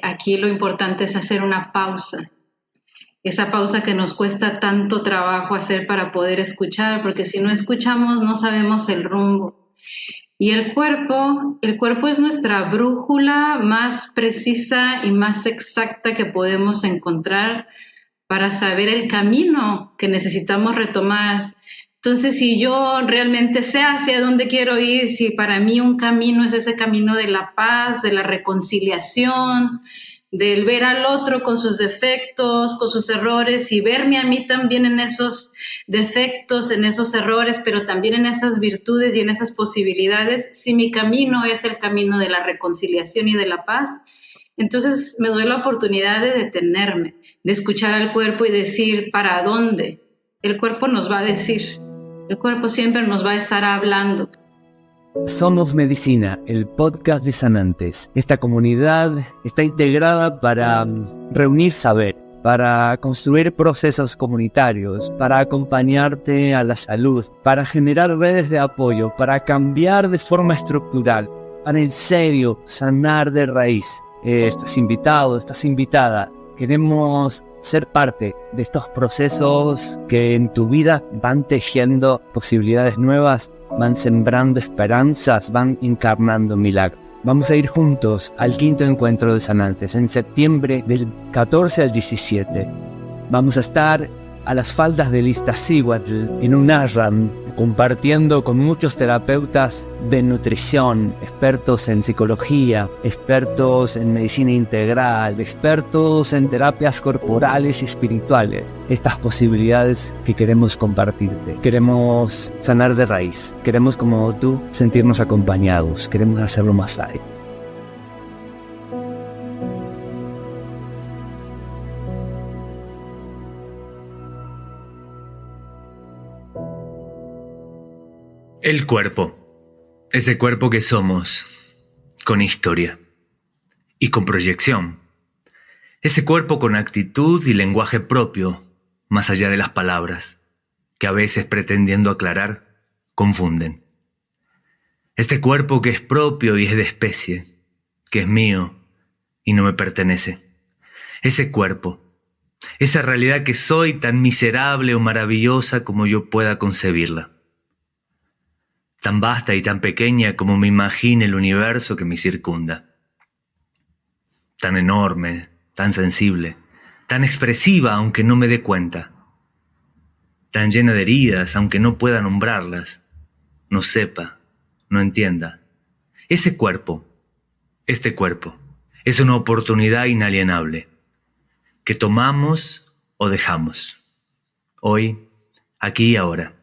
Aquí lo importante es hacer una pausa. Esa pausa que nos cuesta tanto trabajo hacer para poder escuchar, porque si no escuchamos no sabemos el rumbo. Y el cuerpo es nuestra brújula más precisa y más exacta que podemos encontrar para saber el camino que necesitamos retomar. Entonces, si yo realmente sé hacia dónde quiero ir, si para mí un camino es ese camino de la paz, de la reconciliación, del ver al otro con sus defectos, con sus errores y verme a mí también en esos defectos, en esos errores, pero también en esas virtudes y en esas posibilidades, si mi camino es el camino de la reconciliación y de la paz, entonces me doy la oportunidad de detenerme, de escuchar al cuerpo y decir, ¿para dónde? El cuerpo nos va a decir, el cuerpo siempre nos va a estar hablando. Somos Medicina, el podcast de sanantes. Esta comunidad está integrada para reunir saber, para construir procesos comunitarios, para acompañarte a la salud, para generar redes de apoyo, para cambiar de forma estructural, para en serio sanar de raíz. Estás invitado, estás invitada. Queremos ser parte de estos procesos que en tu vida van tejiendo posibilidades nuevas, van sembrando esperanzas, van encarnando milagros. Vamos a ir juntos al 5º encuentro de sanantes en septiembre del 14 al 17. Vamos a estar a las faldas del Iztaccíhuatl en un ashram, compartiendo con muchos terapeutas de nutrición, expertos en psicología, expertos en medicina integral, expertos en terapias corporales y espirituales. Estas posibilidades que queremos compartirte. Queremos sanar de raíz. Queremos, como tú, sentirnos acompañados. Queremos hacerlo más fácil. El cuerpo, ese cuerpo que somos, con historia y con proyección. Ese cuerpo con actitud y lenguaje propio, más allá de las palabras, que a veces pretendiendo aclarar, confunden. Este cuerpo que es propio y es de especie, que es mío y no me pertenece. Ese cuerpo, esa realidad que soy tan miserable o maravillosa como yo pueda concebirla. Tan vasta y tan pequeña como me imagine el universo que me circunda. Tan enorme, tan sensible, tan expresiva aunque no me dé cuenta. Tan llena de heridas aunque no pueda nombrarlas, no sepa, no entienda. Ese cuerpo, este cuerpo, es una oportunidad inalienable que tomamos o dejamos. Hoy, aquí y ahora.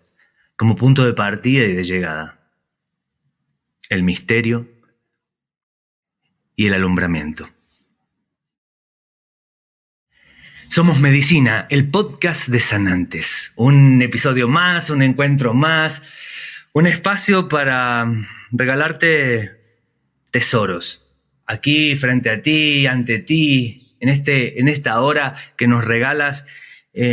Como punto de partida y de llegada. El misterio y el alumbramiento. Somos Medicina, el podcast de sanantes. Un episodio más, un encuentro más, un espacio para regalarte tesoros. Aquí, frente a ti, ante ti, en esta hora que nos regalas,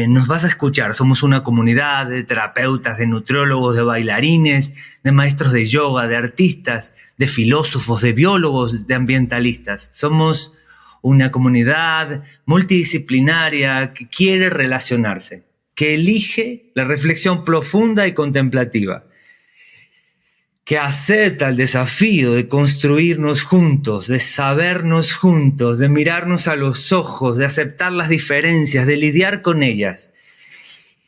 nos vas a escuchar. Somos una comunidad de terapeutas, de nutriólogos, de bailarines, de maestros de yoga, de artistas, de filósofos, de biólogos, de ambientalistas. Somos una comunidad multidisciplinaria que quiere relacionarse, que elige la reflexión profunda y contemplativa, que acepta el desafío de construirnos juntos, de sabernos juntos, de mirarnos a los ojos, de aceptar las diferencias, de lidiar con ellas.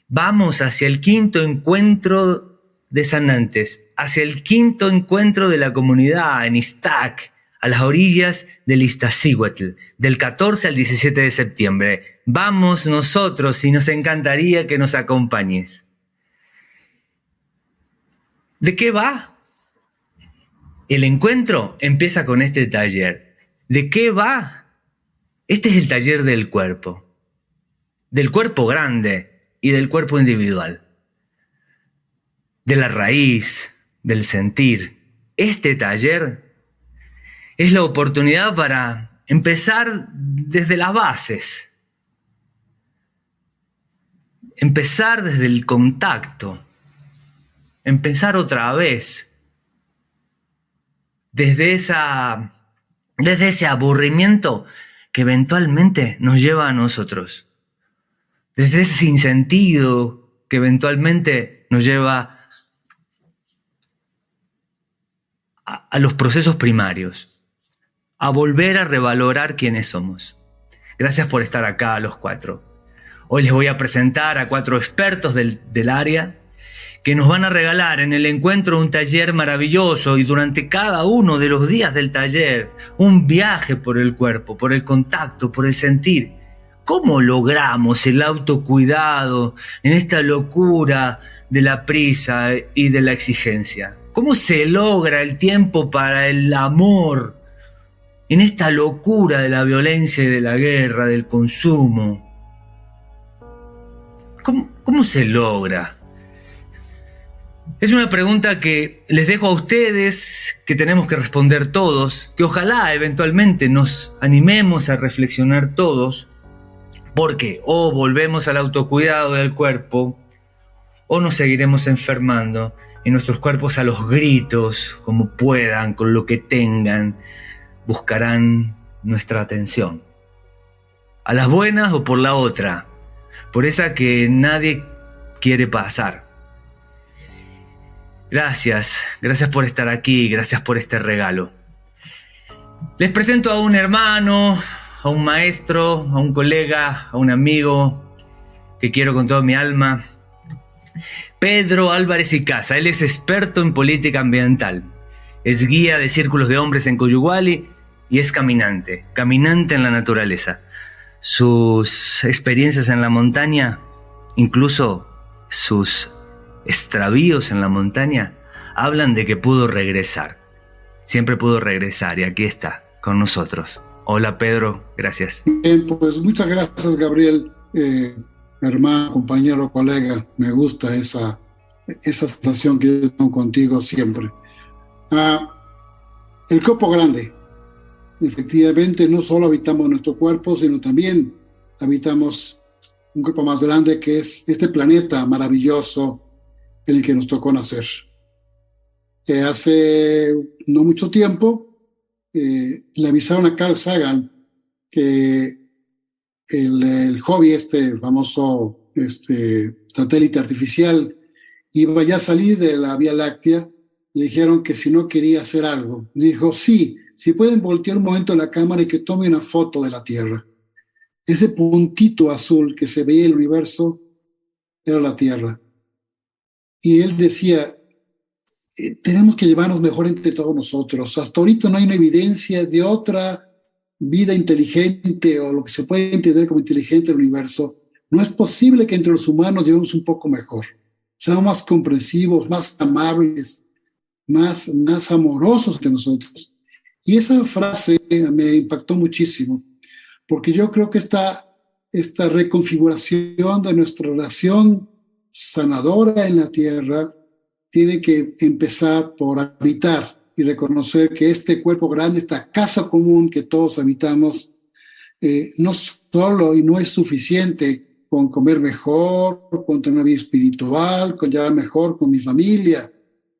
Vamos hacia el 5º encuentro de sanantes, hacia el 5º encuentro de la comunidad en Iztac, a las orillas del Iztaccíhuatl, del 14 al 17 de septiembre. Vamos nosotros y nos encantaría que nos acompañes. ¿De qué va? El encuentro empieza con este taller. ¿De qué va? Este es el taller del cuerpo grande y del cuerpo individual, de la raíz, del sentir. Este taller es la oportunidad para empezar desde las bases, empezar desde el contacto, empezar otra vez, desde desde ese aburrimiento que eventualmente nos lleva a nosotros, desde ese sinsentido que eventualmente nos lleva a los procesos primarios, a volver a revalorar quiénes somos. Gracias por estar acá, los cuatro. Hoy les voy a presentar a 4 expertos del área que nos van a regalar en el encuentro un taller maravilloso, y durante cada uno de los días del taller un viaje por el cuerpo, por el contacto, por el sentir. ¿Cómo logramos el autocuidado en esta locura de la prisa y de la exigencia? ¿Cómo se logra el tiempo para el amor en esta locura de la violencia y de la guerra, del consumo? ¿Cómo se logra? Es una pregunta que les dejo a ustedes, que tenemos que responder todos, que ojalá eventualmente nos animemos a reflexionar todos, porque o volvemos al autocuidado del cuerpo o nos seguiremos enfermando y nuestros cuerpos, a los gritos, como puedan, con lo que tengan, buscarán nuestra atención. A las buenas o por la otra, por esa que nadie quiere pasar. Gracias por estar aquí, gracias por este regalo. Les presento a un hermano, a un maestro, a un colega, a un amigo que quiero con toda mi alma. Pedro Álvarez y Casa. Él es experto en política ambiental. Es guía de círculos de hombres en Coyuguali y es caminante en la naturaleza. Sus experiencias en la montaña, incluso sus extravíos en la montaña, hablan de que pudo regresar. Siempre pudo regresar y aquí está con nosotros. Hola Pedro, gracias. Bien, pues muchas gracias, Gabriel, hermano, compañero, colega. Me gusta esa sensación que yo tengo contigo siempre. El cuerpo grande. Efectivamente, no solo habitamos nuestro cuerpo, sino también habitamos un cuerpo más grande, que es este planeta maravilloso en el que nos tocó nacer. Hace no mucho tiempo le avisaron a Carl Sagan que el Hobby, el famoso satélite artificial, iba ya a salir de la Vía Láctea. Le dijeron que si no quería hacer algo. Dijo, sí, si pueden voltear un momento la cámara y que tome una foto de la Tierra. Ese puntito azul que se veía en el universo era la Tierra. Y él decía, tenemos que llevarnos mejor entre todos nosotros. Hasta ahorita no hay una evidencia de otra vida inteligente, o lo que se puede entender como inteligente en el universo. No es posible que entre los humanos llevemos un poco mejor. Seamos más comprensivos, más amables, más amorosos que nosotros. Y esa frase me impactó muchísimo, porque yo creo que esta reconfiguración de nuestra relación sanadora en la Tierra tiene que empezar por habitar y reconocer que este cuerpo grande, esta casa común que todos habitamos, no solo y no es suficiente con comer mejor, con tener una vida espiritual, con llevar mejor con mi familia,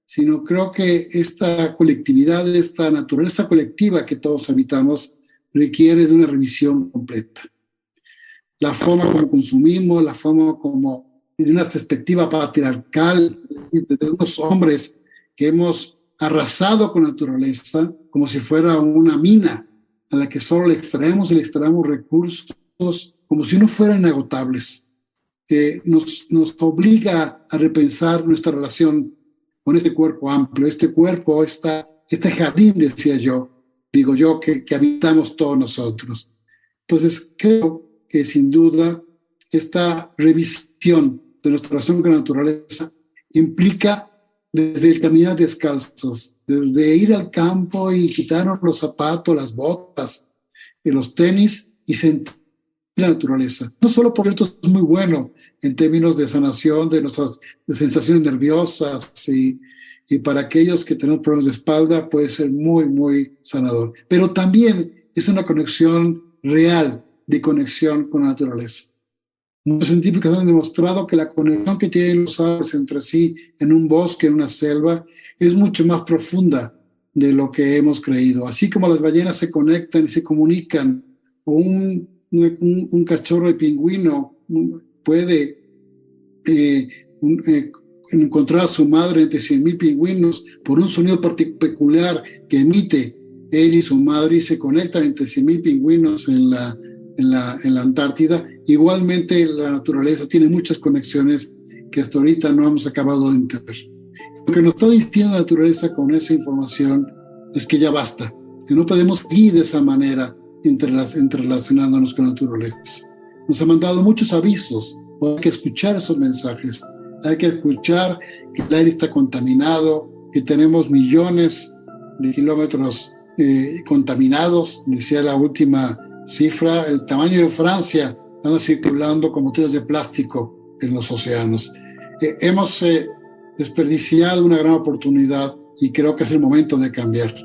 sino creo que esta colectividad, esta naturaleza colectiva que todos habitamos, requiere de una revisión completa. La forma como consumimos, la forma como, de una perspectiva patriarcal, de unos hombres que hemos arrasado con la naturaleza como si fuera una mina a la que solo le extraemos recursos como si no fueran inagotables, que nos obliga a repensar nuestra relación con este cuerpo amplio, este cuerpo, este jardín, digo yo, que habitamos todos nosotros. Entonces, creo que sin duda esta revisión de nuestra relación con la naturaleza implica desde el caminar descalzos, desde ir al campo y quitarnos los zapatos, las botas y los tenis y sentir la naturaleza. No solo por esto es muy bueno en términos de sanación de nuestras sensaciones nerviosas y para aquellos que tenemos problemas de espalda puede ser muy, muy sanador. Pero también es una conexión real de conexión con la naturaleza. Muchos científicos han demostrado que la conexión que tienen los árboles entre sí en un bosque, en una selva, es mucho más profunda de lo que hemos creído. Así como las ballenas se conectan y se comunican, o un cachorro de pingüino puede encontrar a su madre entre 100,000 pingüinos por un sonido peculiar que emite él y su madre, y se conectan entre 100,000 pingüinos en la Antártida. Igualmente la naturaleza tiene muchas conexiones que hasta ahorita no hemos acabado de entender. Lo que nos está diciendo la naturaleza con esa información es que ya basta, que no podemos ir de esa manera interrelacionándonos con la naturaleza. Nos ha mandado muchos avisos, hay que escuchar esos mensajes, hay que escuchar que el aire está contaminado, que tenemos millones de kilómetros contaminados. Decía la última cifra, el tamaño de Francia anda circulando con botellas de plástico en los océanos. Hemos desperdiciado una gran oportunidad, y creo que es el momento de cambiar,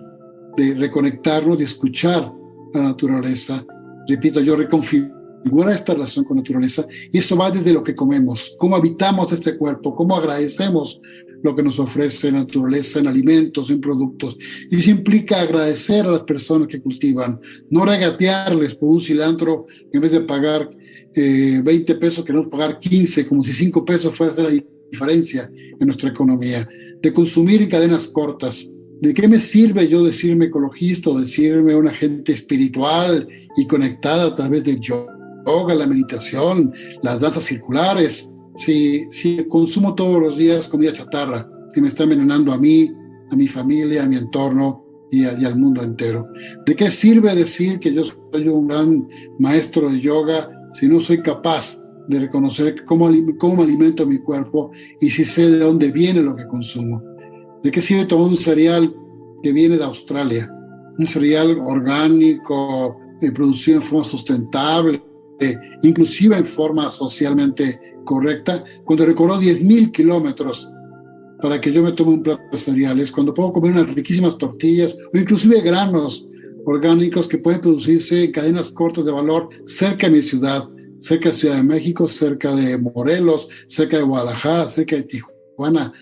de reconectarnos, de escuchar a la naturaleza. Repito, yo reconfigurar esta relación con la naturaleza, y eso va desde lo que comemos, cómo habitamos este cuerpo, cómo agradecemos lo que nos ofrece la naturaleza en alimentos, en productos. Y eso implica agradecer a las personas que cultivan, no regatearles por un cilantro en vez de pagar 20 pesos, queremos pagar 15, como si 5 pesos fuera a hacer la diferencia en nuestra economía, de consumir en cadenas cortas. ¿De qué me sirve yo decirme ecologista o decirme una gente espiritual y conectada a través del yoga, la meditación, las danzas circulares, si consumo todos los días comida chatarra que me está envenenando a mí, a mi familia, a mi entorno y al mundo entero? ¿De qué sirve decir que yo soy un gran maestro de yoga si no soy capaz de reconocer cómo alimento mi cuerpo y si sé de dónde viene lo que consumo? ¿De qué sirve tomar un cereal que viene de Australia? Un cereal orgánico, producido en forma sustentable, inclusive en forma socialmente correcta, cuando recorrió 10,000 kilómetros para que yo me tome un plato de cereales, cuando puedo comer unas riquísimas tortillas o inclusive granos orgánicos que pueden producirse en cadenas cortas de valor cerca de mi ciudad, cerca de Ciudad de México, cerca de Morelos, cerca de Guadalajara, cerca de Tijuana,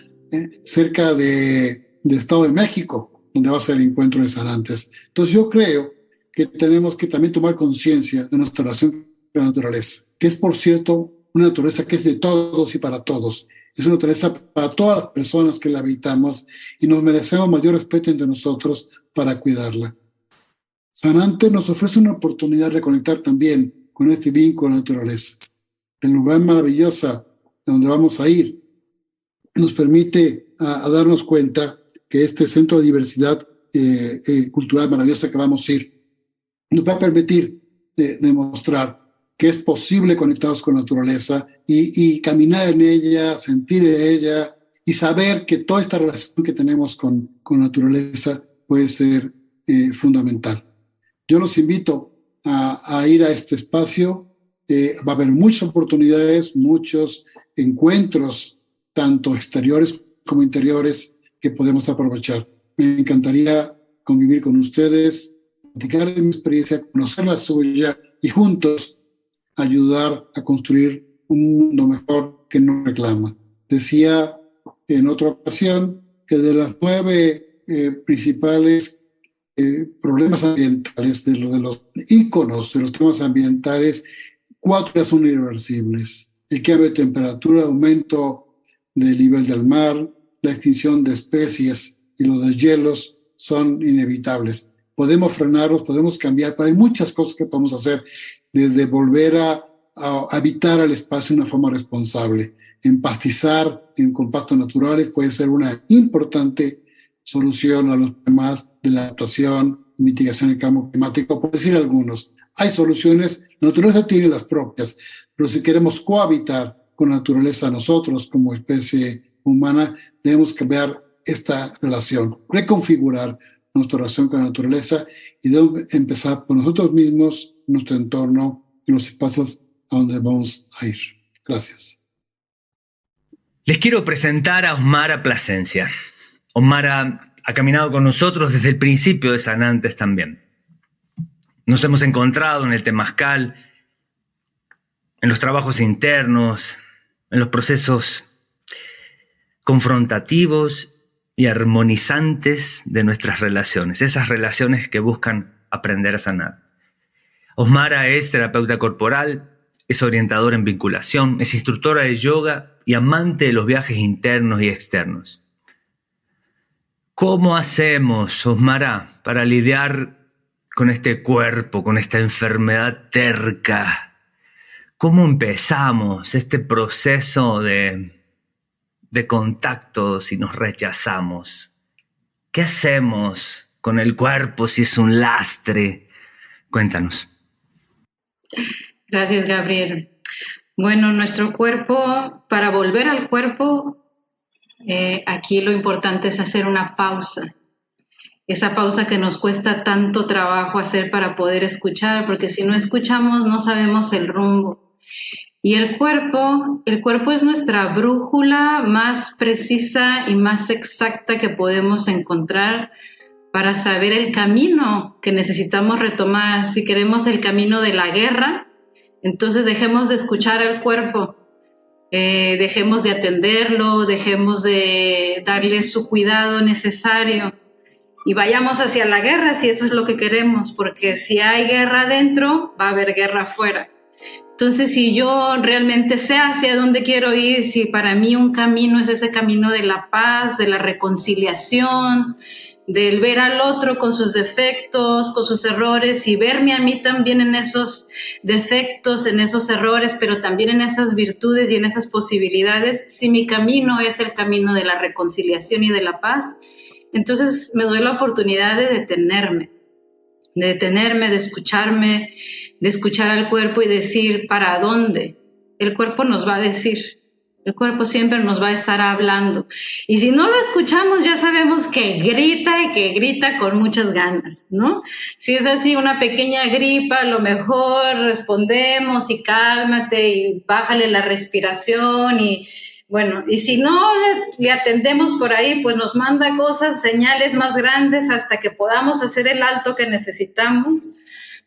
cerca de Estado de México, donde va a ser el encuentro de Sanantes. Entonces yo creo que tenemos que también tomar conciencia de nuestra relación con la naturaleza, que es, por cierto, una naturaleza que es de todos y para todos. Es una naturaleza para todas las personas que la habitamos, y nos merecemos mayor respeto entre nosotros para cuidarla. Sanantes nos ofrece una oportunidad de reconectar también con este vínculo con la naturaleza. El lugar maravilloso donde vamos a ir nos permite a darnos cuenta que este centro de diversidad cultural maravillosa que vamos a ir nos va a permitir demostrar que es posible conectarnos con la naturaleza y caminar en ella, sentir en ella y saber que toda esta relación que tenemos con la naturaleza puede ser fundamental. Yo los invito a ir a este espacio. Va a haber muchas oportunidades, muchos encuentros, tanto exteriores como interiores, que podemos aprovechar. Me encantaría convivir con ustedes, platicar de mi experiencia, conocer la suya y juntos ayudar a construir un mundo mejor que nos reclama. Decía en otra ocasión que de las 9 principales problemas ambientales, de los íconos de los temas ambientales, 4 ya son irreversibles: el cambio de temperatura, aumento del nivel del mar, la extinción de especies y los deshielos son inevitables. Podemos frenarlos, podemos cambiar, pero hay muchas cosas que podemos hacer, desde volver a habitar el espacio de una forma responsable. Empastizar con pastos naturales puede ser una importante solución a los problemas de la adaptación y mitigación del cambio climático, por decir algunos. Hay soluciones, la naturaleza tiene las propias, pero si queremos cohabitar con la naturaleza nosotros como especie humana, debemos cambiar esta relación, reconfigurar nuestra relación con la naturaleza, y debemos empezar por nosotros mismos, nuestro entorno y los espacios a donde vamos a ir. Gracias. Les quiero presentar a Osmara Plasencia. Osmara ha caminado con nosotros desde el principio de Sanantes también. Nos hemos encontrado en el temazcal, en los trabajos internos, en los procesos confrontativos y armonizantes de nuestras relaciones, esas relaciones que buscan aprender a sanar. Osmara es terapeuta corporal, es orientadora en vinculación, es instructora de yoga y amante de los viajes internos y externos. ¿Cómo hacemos, Osmara, para lidiar con este cuerpo, con esta enfermedad terca? ¿Cómo empezamos este proceso de contacto si nos rechazamos? ¿Qué hacemos con el cuerpo si es un lastre? Cuéntanos. Gracias, Gabriel. Bueno, nuestro cuerpo, para volver al cuerpo, aquí lo importante es hacer una pausa. Esa pausa que nos cuesta tanto trabajo hacer para poder escuchar, porque si no escuchamos no sabemos el rumbo. Y el cuerpo es nuestra brújula más precisa y más exacta que podemos encontrar para saber el camino que necesitamos retomar. Si queremos el camino de la guerra, entonces dejemos de escuchar al cuerpo, dejemos de atenderlo, dejemos de darle su cuidado necesario y vayamos hacia la guerra si eso es lo que queremos, porque si hay guerra adentro, va a haber guerra afuera. Entonces, si yo realmente sé hacia dónde quiero ir, si para mí un camino es ese camino de la paz, de la reconciliación, del ver al otro con sus defectos, con sus errores y verme a mí también en esos defectos, en esos errores, pero también en esas virtudes y en esas posibilidades, si mi camino es el camino de la reconciliación y de la paz, entonces me doy la oportunidad de detenerme, de escucharme, de escuchar al cuerpo y decir ¿para dónde? El cuerpo nos va a decir, el cuerpo siempre nos va a estar hablando. Y si no lo escuchamos, ya sabemos que grita y que grita con muchas ganas, ¿no? Si es así una pequeña gripa, a lo mejor respondemos y cálmate y bájale la respiración y bueno, y si no le atendemos por ahí, pues nos manda cosas, señales más grandes hasta que podamos hacer el alto que necesitamos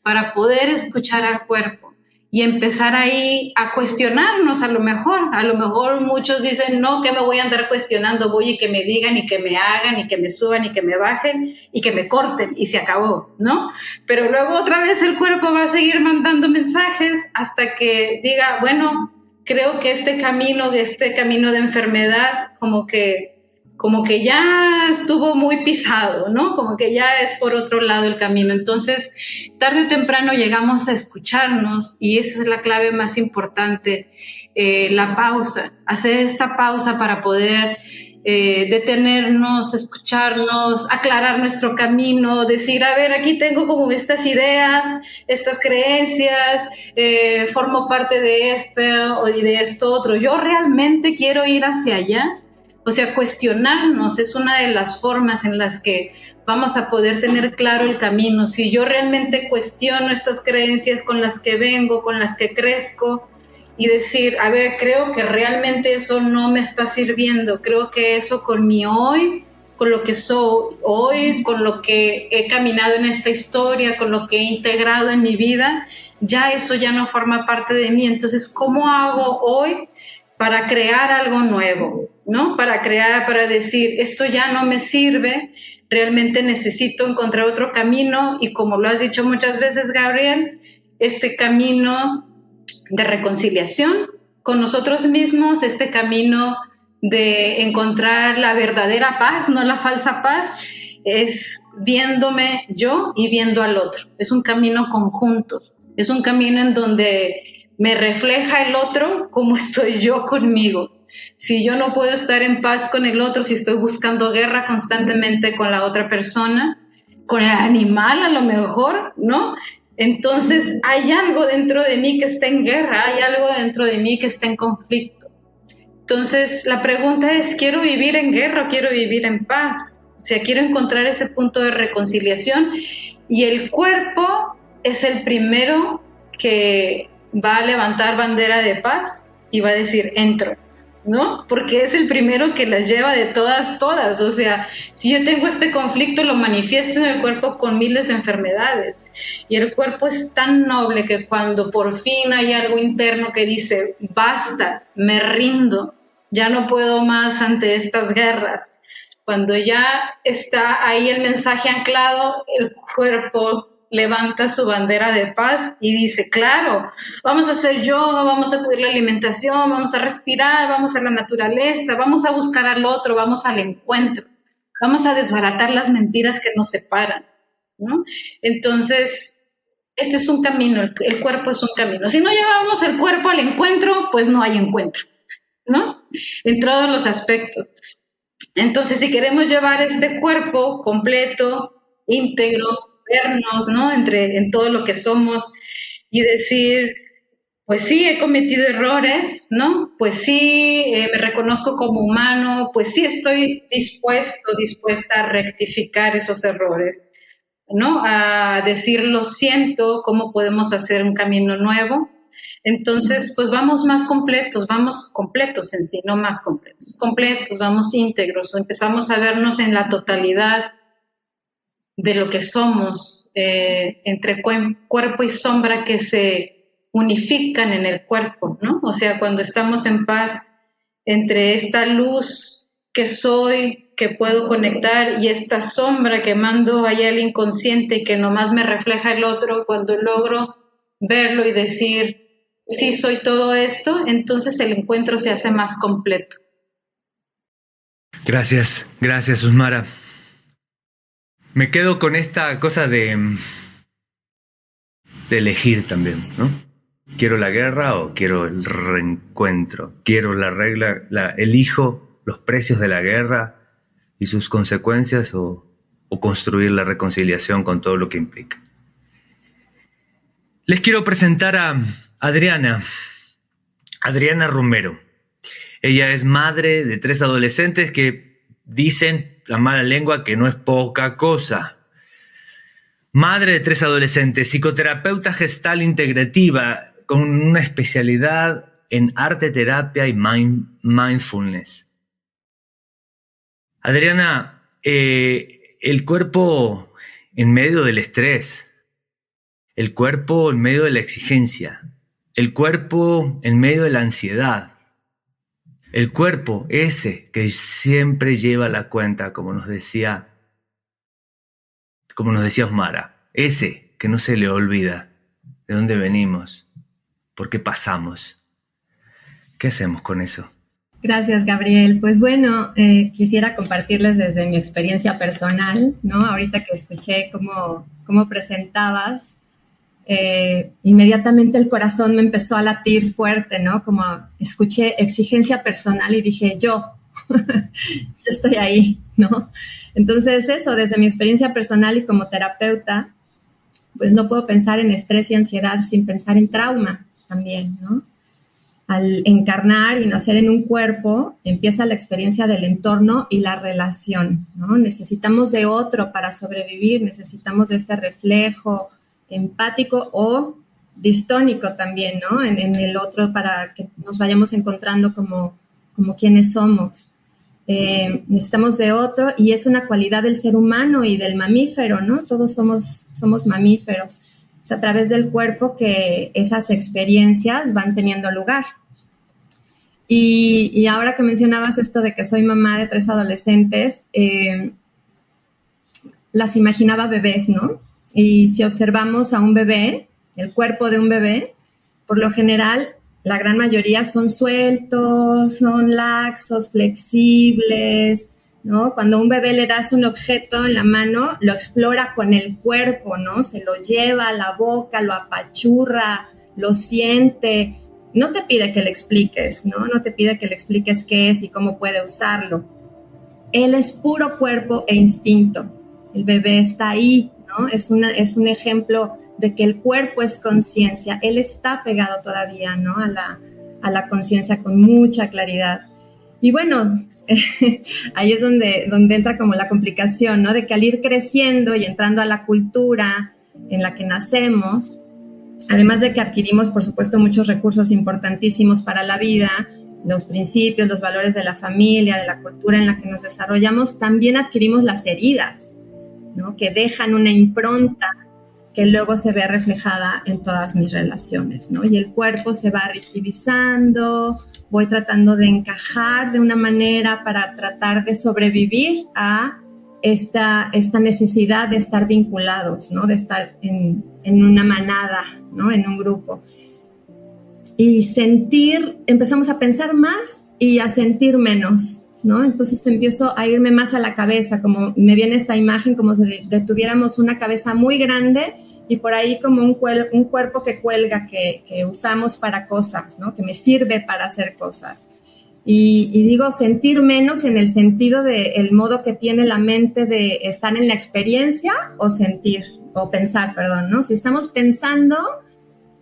para poder escuchar al cuerpo y empezar ahí a cuestionarnos a lo mejor muchos dicen, no, que me voy a andar cuestionando, voy y que me digan y que me hagan y que me suban y que me bajen y que me corten y se acabó, ¿no? Pero luego otra vez el cuerpo va a seguir mandando mensajes hasta que diga, bueno, creo que este camino de enfermedad como que ya estuvo muy pisado, ¿no? Como que ya es por otro lado el camino. Entonces, tarde o temprano llegamos a escucharnos y esa es la clave más importante, la pausa, hacer esta pausa para poder detenernos, escucharnos, aclarar nuestro camino, decir, a ver, aquí tengo como estas ideas, estas creencias, formo parte de y de esto otro. Yo realmente quiero ir hacia allá. O sea, cuestionarnos es una de las formas en las que vamos a poder tener claro el camino. Si yo realmente cuestiono estas creencias con las que vengo, con las que crezco, y decir, a ver, creo que realmente eso no me está sirviendo, creo que eso con mi hoy, con lo que soy hoy, con lo que he caminado en esta historia, con lo que he integrado en mi vida, ya eso ya no forma parte de mí. Entonces, ¿cómo hago hoy para crear algo nuevo? ¿No? Para decir, esto ya no me sirve, realmente necesito encontrar otro camino y como lo has dicho muchas veces, Gabriel, este camino de reconciliación con nosotros mismos, este camino de encontrar la verdadera paz, no la falsa paz, es viéndome yo y viendo al otro. Es un camino conjunto, es un camino en donde me refleja el otro cómo estoy yo conmigo. Si yo no puedo estar en paz con el otro, si estoy buscando guerra constantemente con la otra persona, con el animal a lo mejor, ¿no? Entonces hay algo dentro de mí que está en guerra, hay algo dentro de mí que está en conflicto. Entonces la pregunta es, ¿quiero vivir en guerra o quiero vivir en paz? O sea, quiero encontrar ese punto de reconciliación y el cuerpo es el primero que va a levantar bandera de paz y va a decir, entro, ¿no? Porque es el primero que las lleva de todas. O sea, si yo tengo este conflicto, lo manifiesto en el cuerpo con miles de enfermedades. Y el cuerpo es tan noble que cuando por fin hay algo interno que dice, basta, me rindo, ya no puedo más ante estas guerras, Cuando ya está ahí el mensaje anclado, el cuerpo levanta su bandera de paz y dice, claro, vamos a hacer yoga, vamos a cuidar la alimentación, vamos a respirar, vamos a la naturaleza, vamos a buscar al otro, vamos al encuentro, vamos a desbaratar las mentiras que nos separan, ¿no? Entonces, este es un camino, el cuerpo es un camino. Si no llevamos el cuerpo al encuentro, pues no hay encuentro, ¿no? En todos los aspectos. Entonces, si queremos llevar este cuerpo completo, íntegro, vernos, ¿no? En todo lo que somos y decir, pues sí, he cometido errores, ¿no? Pues sí, me reconozco como humano, pues sí estoy dispuesta a rectificar esos errores, ¿no? A decir lo siento, cómo podemos hacer un camino nuevo. Entonces, pues vamos completos en sí, no más completos, vamos íntegros, empezamos a vernos en la totalidad de lo que somos, entre cuerpo y sombra que se unifican en el cuerpo, ¿no? O sea, cuando estamos en paz entre esta luz que soy, que puedo conectar, y esta sombra que mando allá al inconsciente y que nomás me refleja el otro, cuando logro verlo y decir, sí soy todo esto, entonces el encuentro se hace más completo. Gracias, Susmara. Me quedo con esta cosa de elegir también, ¿no? ¿Quiero la guerra o quiero el reencuentro? ¿Quiero la regla, elijo los precios de la guerra y sus consecuencias o construir la reconciliación con todo lo que implica? Les quiero presentar a Adriana Romero. Ella es madre de 3 adolescentes que dicen la mala lengua que no es poca cosa. Madre de 3 adolescentes, psicoterapeuta gestal integrativa con una especialidad en arte terapia y mindfulness. Adriana, el cuerpo en medio del estrés, el cuerpo en medio de la exigencia, el cuerpo en medio de la ansiedad, el cuerpo ese que siempre lleva la cuenta, como nos decía Osmara, ese que no se le olvida de dónde venimos, por qué pasamos. ¿Qué hacemos con eso? Gracias, Gabriel. Pues bueno, quisiera compartirles desde mi experiencia personal, ¿no? Ahorita que escuché cómo presentabas, inmediatamente el corazón me empezó a latir fuerte, ¿no? Como escuché exigencia personal y dije, yo estoy ahí, ¿no? Entonces eso, desde mi experiencia personal y como terapeuta, pues no puedo pensar en estrés y ansiedad sin pensar en trauma también, ¿no? Al encarnar y nacer en un cuerpo, empieza la experiencia del entorno y la relación, ¿no? Necesitamos de otro para sobrevivir, necesitamos de este reflejo empático o distónico también, ¿no? En el otro para que nos vayamos encontrando como quienes somos. Necesitamos de otro y es una cualidad del ser humano y del mamífero, ¿no? Todos somos mamíferos. Es a través del cuerpo que esas experiencias van teniendo lugar. Y ahora que mencionabas esto de que soy mamá de 3 adolescentes, las imaginaba bebés, ¿no? Y si observamos a un bebé, el cuerpo de un bebé, por lo general, la gran mayoría son sueltos, son laxos, flexibles, ¿no? Cuando a un bebé le das un objeto en la mano, lo explora con el cuerpo, ¿no? Se lo lleva a la boca, lo apachurra, lo siente. No te pide que le expliques, ¿no? No te pide que le expliques qué es y cómo puede usarlo. Él es puro cuerpo e instinto. El bebé está ahí, ¿no? Es un ejemplo de que el cuerpo es conciencia. Él está pegado todavía, ¿no? A la conciencia con mucha claridad. Y bueno, ahí es donde entra como la complicación, ¿no? De que al ir creciendo y entrando a la cultura en la que nacemos, además de que adquirimos, por supuesto, muchos recursos importantísimos para la vida, los principios, los valores de la familia, de la cultura en la que nos desarrollamos, también adquirimos las heridas, ¿no? Que dejan una impronta que luego se ve reflejada en todas mis relaciones, ¿no? Y el cuerpo se va rigidizando, voy tratando de encajar de una manera para tratar de sobrevivir a esta necesidad de estar vinculados, ¿no? De estar en una manada, ¿no? En un grupo. Y empezamos a pensar más y a sentir menos, ¿no? Entonces empiezo a irme más a la cabeza, como me viene esta imagen como si tuviéramos una cabeza muy grande y por ahí como un cuerpo que cuelga, que usamos para cosas, ¿no? Que me sirve para hacer cosas. Y digo sentir menos en el sentido del modo que tiene la mente de estar en la experiencia o pensar, ¿no? Si estamos pensando,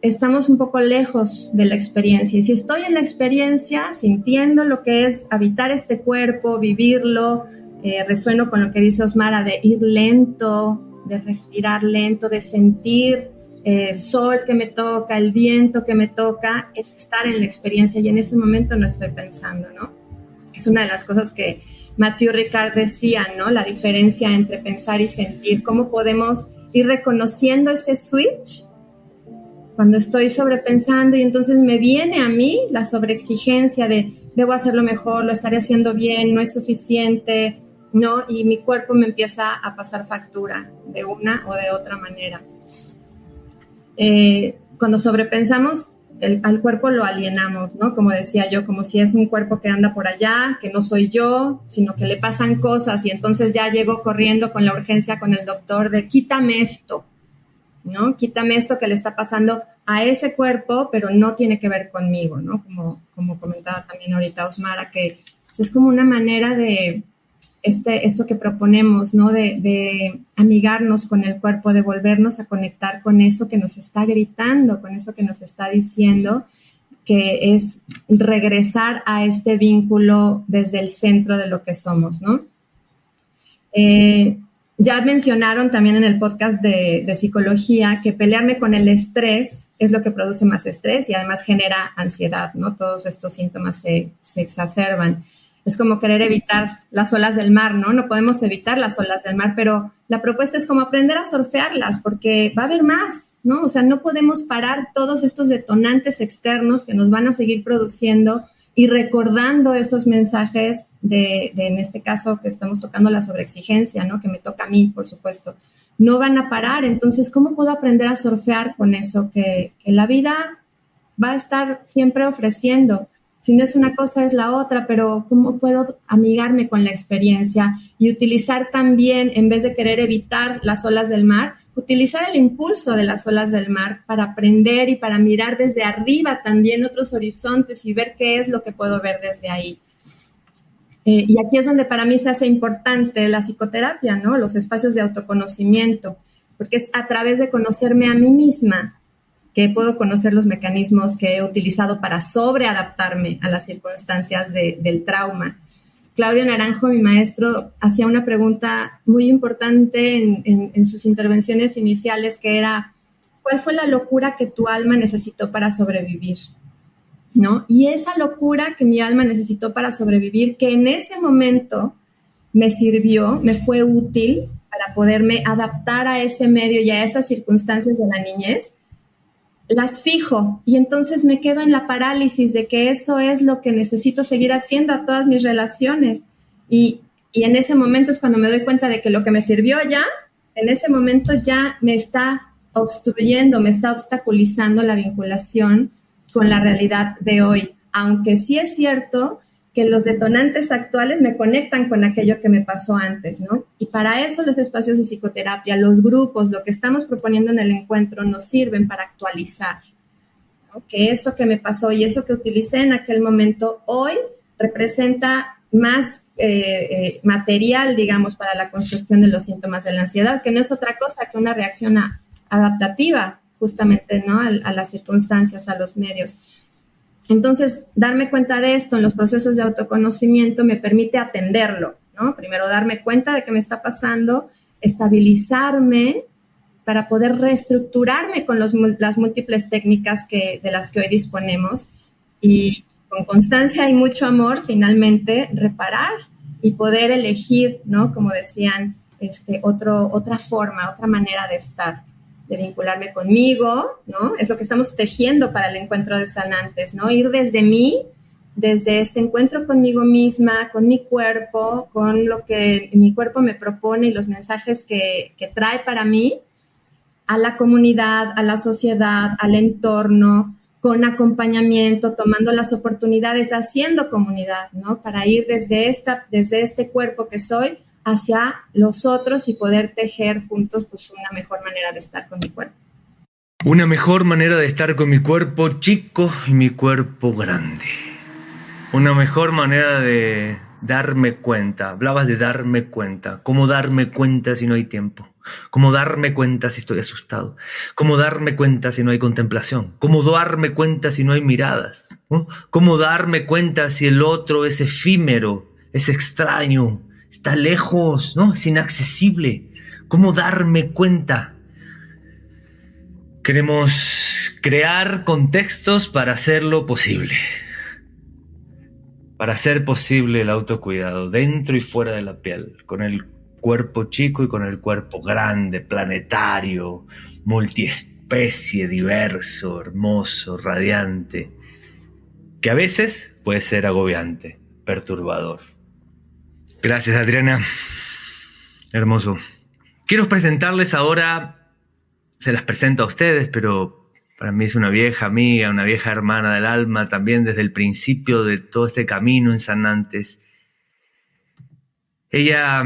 estamos un poco lejos de la experiencia. Y si estoy en la experiencia, sintiendo lo que es habitar este cuerpo, vivirlo, resueno con lo que dice Osmara de ir lento, de respirar lento, de sentir el sol que me toca, el viento que me toca, es estar en la experiencia y en ese momento no estoy pensando, ¿no? Es una de las cosas que Mathieu Ricard decía, ¿no? La diferencia entre pensar y sentir, cómo podemos ir reconociendo ese switch cuando estoy sobrepensando y entonces me viene a mí la sobreexigencia de debo hacerlo mejor, lo estaré haciendo bien, no es suficiente, ¿no? Y mi cuerpo me empieza a pasar factura de una o de otra manera. Cuando sobrepensamos, al cuerpo lo alienamos, ¿no? Como decía yo, como si es un cuerpo que anda por allá, que no soy yo, sino que le pasan cosas y entonces ya llego corriendo con la urgencia con el doctor de quítame esto, ¿no? Quítame esto que le está pasando a ese cuerpo, pero no tiene que ver conmigo, ¿no? Como comentaba también ahorita Osmara, que es como una manera de esto que proponemos, ¿no? De amigarnos con el cuerpo, de volvernos a conectar con eso que nos está gritando, con eso que nos está diciendo, que es regresar a este vínculo desde el centro de lo que somos, ¿no? Ya mencionaron también en el podcast de psicología que pelearme con el estrés es lo que produce más estrés y además genera ansiedad, ¿no? Todos estos síntomas se exacerban. Es como querer evitar las olas del mar, ¿no? No podemos evitar las olas del mar, pero la propuesta es como aprender a surfearlas porque va a haber más, ¿no? O sea, no podemos parar todos estos detonantes externos que nos van a seguir produciendo y recordando esos mensajes de en este caso que estamos tocando la sobreexigencia, ¿no? Que me toca a mí, por supuesto. No van a parar, entonces, ¿cómo puedo aprender a surfear con eso? Que la vida va a estar siempre ofreciendo. Si no es una cosa, es la otra, pero ¿cómo puedo amigarme con la experiencia y utilizar también, en vez de querer evitar las olas del mar, utilizar el impulso de las olas del mar para aprender y para mirar desde arriba también otros horizontes y ver qué es lo que puedo ver desde ahí? Y aquí es donde para mí se hace importante la psicoterapia, ¿no? Los espacios de autoconocimiento, porque es a través de conocerme a mí misma que puedo conocer los mecanismos que he utilizado para sobreadaptarme a las circunstancias del trauma. Claudio Naranjo, mi maestro, hacía una pregunta muy importante en sus intervenciones iniciales, que era, ¿cuál fue la locura que tu alma necesitó para sobrevivir? ¿No? Y esa locura que mi alma necesitó para sobrevivir, que en ese momento me sirvió, me fue útil para poderme adaptar a ese medio y a esas circunstancias de la niñez, las fijo y entonces me quedo en la parálisis de que eso es lo que necesito seguir haciendo a todas mis relaciones y en ese momento es cuando me doy cuenta de que lo que me sirvió allá, en ese momento ya me está obstruyendo, me está obstaculizando la vinculación con la realidad de hoy, aunque sí es cierto que los detonantes actuales me conectan con aquello que me pasó antes, ¿no? Y para eso los espacios de psicoterapia, los grupos, lo que estamos proponiendo en el encuentro nos sirven para actualizar, ¿no? Que eso que me pasó y eso que utilicé en aquel momento hoy representa más material, digamos, para la construcción de los síntomas de la ansiedad, que no es otra cosa que una reacción adaptativa, justamente, ¿no? A las circunstancias, a los medios. Entonces, darme cuenta de esto en los procesos de autoconocimiento me permite atenderlo, ¿no? Primero, darme cuenta de qué me está pasando, estabilizarme para poder reestructurarme con las múltiples técnicas de las que hoy disponemos y con constancia y mucho amor, finalmente, reparar y poder elegir, ¿no? Como decían, otra forma, otra manera de estar, de vincularme conmigo, ¿no? Es lo que estamos tejiendo para el encuentro de sanantes, ¿no? Ir desde mí desde este encuentro conmigo misma, con mi cuerpo, con lo que mi cuerpo me propone y los mensajes que trae para mí, a la comunidad, a la sociedad, al entorno, con acompañamiento, tomando las oportunidades, haciendo comunidad, ¿no? Para ir desde este cuerpo que soy hacia los otros y poder tejer juntos pues una mejor manera de estar con mi cuerpo. Una mejor manera de estar con mi cuerpo chico y mi cuerpo grande. Una mejor manera de darme cuenta. Hablabas de darme cuenta. ¿Cómo darme cuenta si no hay tiempo? ¿Cómo darme cuenta si estoy asustado? ¿Cómo darme cuenta si no hay contemplación? ¿Cómo darme cuenta si no hay miradas? ¿No? ¿Cómo darme cuenta si el otro es efímero, es extraño, está lejos, ¿no? Es inaccesible? ¿Cómo darme cuenta? Queremos crear contextos para hacerlo posible. Para hacer posible el autocuidado dentro y fuera de la piel, con el cuerpo chico y con el cuerpo grande, planetario, multiespecie, diverso, hermoso, radiante, que a veces puede ser agobiante, perturbador. Gracias, Adriana. Hermoso. Quiero presentarles ahora, se las presento a ustedes, pero para mí es una vieja amiga, una vieja hermana del alma, también desde el principio de todo este camino en Sanantes. Ella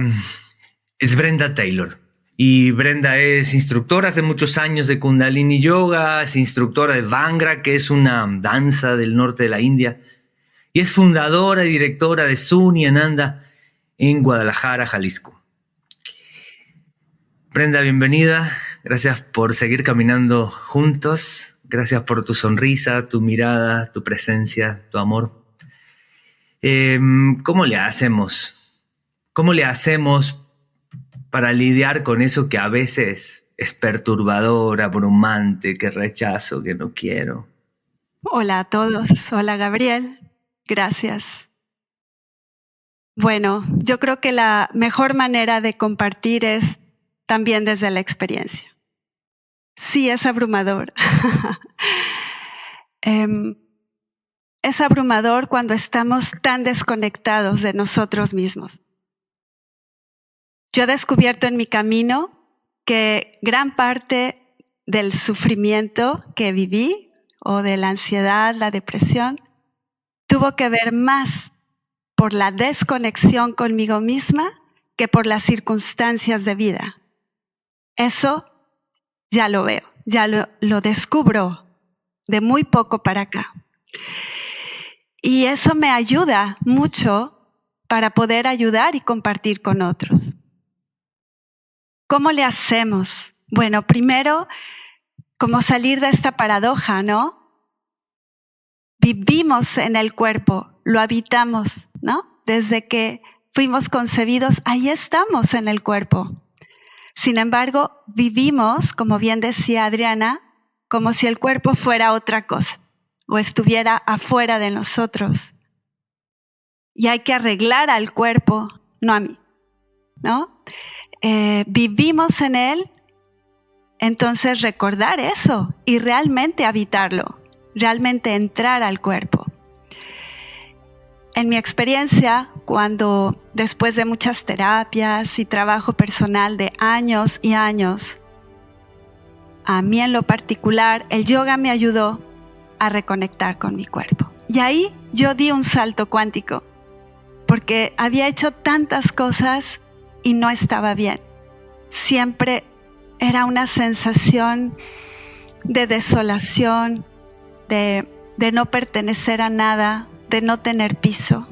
es Brenda Taylor. Y Brenda es instructora hace muchos años de Kundalini Yoga, es instructora de Bhangra, que es una danza del norte de la India, y es fundadora y directora de Suni Ananda en Guadalajara, Jalisco. Brenda, bienvenida. Gracias por seguir caminando juntos. Gracias por tu sonrisa, tu mirada, tu presencia, tu amor. ¿Cómo le hacemos? ¿Cómo le hacemos para lidiar con eso que a veces es perturbador, abrumante, que rechazo, que no quiero? Hola a todos. Hola, Gabriel. Gracias. Bueno, yo creo que la mejor manera de compartir es también desde la experiencia. Sí, es abrumador. Es abrumador cuando estamos tan desconectados de nosotros mismos. Yo he descubierto en mi camino que gran parte del sufrimiento que viví, o de la ansiedad, la depresión, tuvo que ver más por la desconexión conmigo misma que por las circunstancias de vida. Eso ya lo veo, ya lo descubro de muy poco para acá. Y eso me ayuda mucho para poder ayudar y compartir con otros. ¿Cómo le hacemos? Bueno, primero, como salir de esta paradoja, ¿no? Vivimos en el cuerpo, lo habitamos, ¿no? Desde que fuimos concebidos, ahí estamos en el cuerpo. Sin embargo, vivimos, como bien decía Adriana, como si el cuerpo fuera otra cosa o estuviera afuera de nosotros. Y hay que arreglar al cuerpo, no a mí, ¿no? Vivimos en él, entonces recordar eso y realmente habitarlo, realmente entrar al cuerpo. En mi experiencia, cuando después de muchas terapias y trabajo personal de años y años, a mí en lo particular, el yoga me ayudó a reconectar con mi cuerpo. Y ahí yo di un salto cuántico, porque había hecho tantas cosas y no estaba bien. Siempre era una sensación de desolación, de no pertenecer a nada, de no tener piso.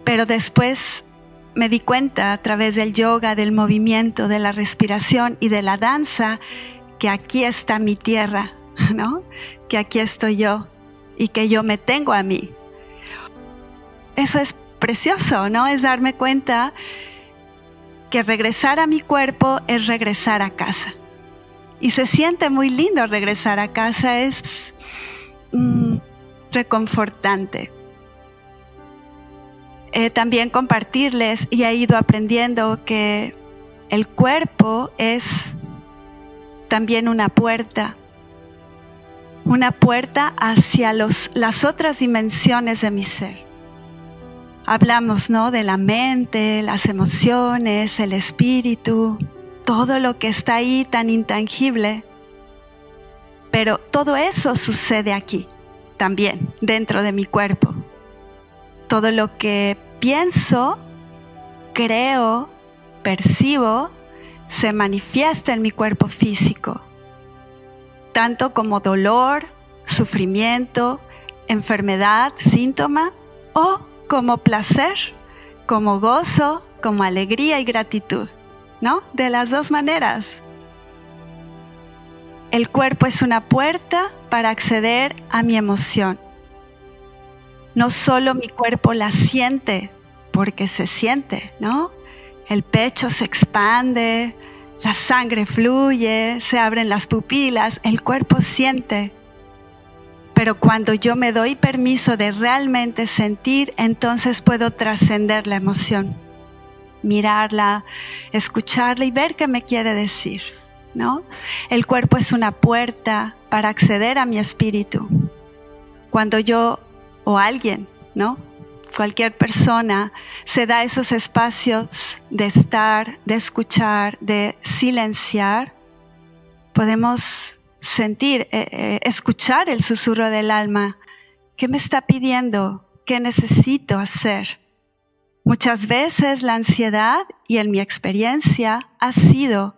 Pero después me di cuenta a través del yoga, del movimiento, de la respiración y de la danza que aquí está mi tierra, ¿no? Que aquí estoy yo y que yo me tengo a mí. Eso es precioso, ¿no? Es darme cuenta que regresar a mi cuerpo es regresar a casa. Y se siente muy lindo regresar a casa, es reconfortante. También compartirles, y he ido aprendiendo que el cuerpo es también una puerta una puerta hacia las otras dimensiones de mi ser. Hablamos, ¿no?, de la mente, las emociones, el espíritu, todo lo que está ahí tan intangible. Pero todo eso sucede aquí, también, dentro de mi cuerpo. Todo lo que pienso, creo, percibo, se manifiesta en mi cuerpo físico, tanto como dolor, sufrimiento, enfermedad, síntoma, o como placer, como gozo, como alegría y gratitud, ¿no? De las dos maneras. El cuerpo es una puerta para acceder a mi emoción. No solo mi cuerpo la siente, porque se siente, ¿no? El pecho se expande, la sangre fluye, se abren las pupilas, el cuerpo siente. Pero cuando yo me doy permiso de realmente sentir, entonces puedo trascender la emoción, mirarla, escucharla y ver qué me quiere decir, ¿no? El cuerpo es una puerta para acceder a mi espíritu. Cuando yo o alguien, ¿no?, cualquier persona se da esos espacios de estar, de escuchar, de silenciar, podemos sentir, escuchar el susurro del alma. ¿Qué me está pidiendo? ¿Qué necesito hacer? Muchas veces la ansiedad, y en mi experiencia, ha sido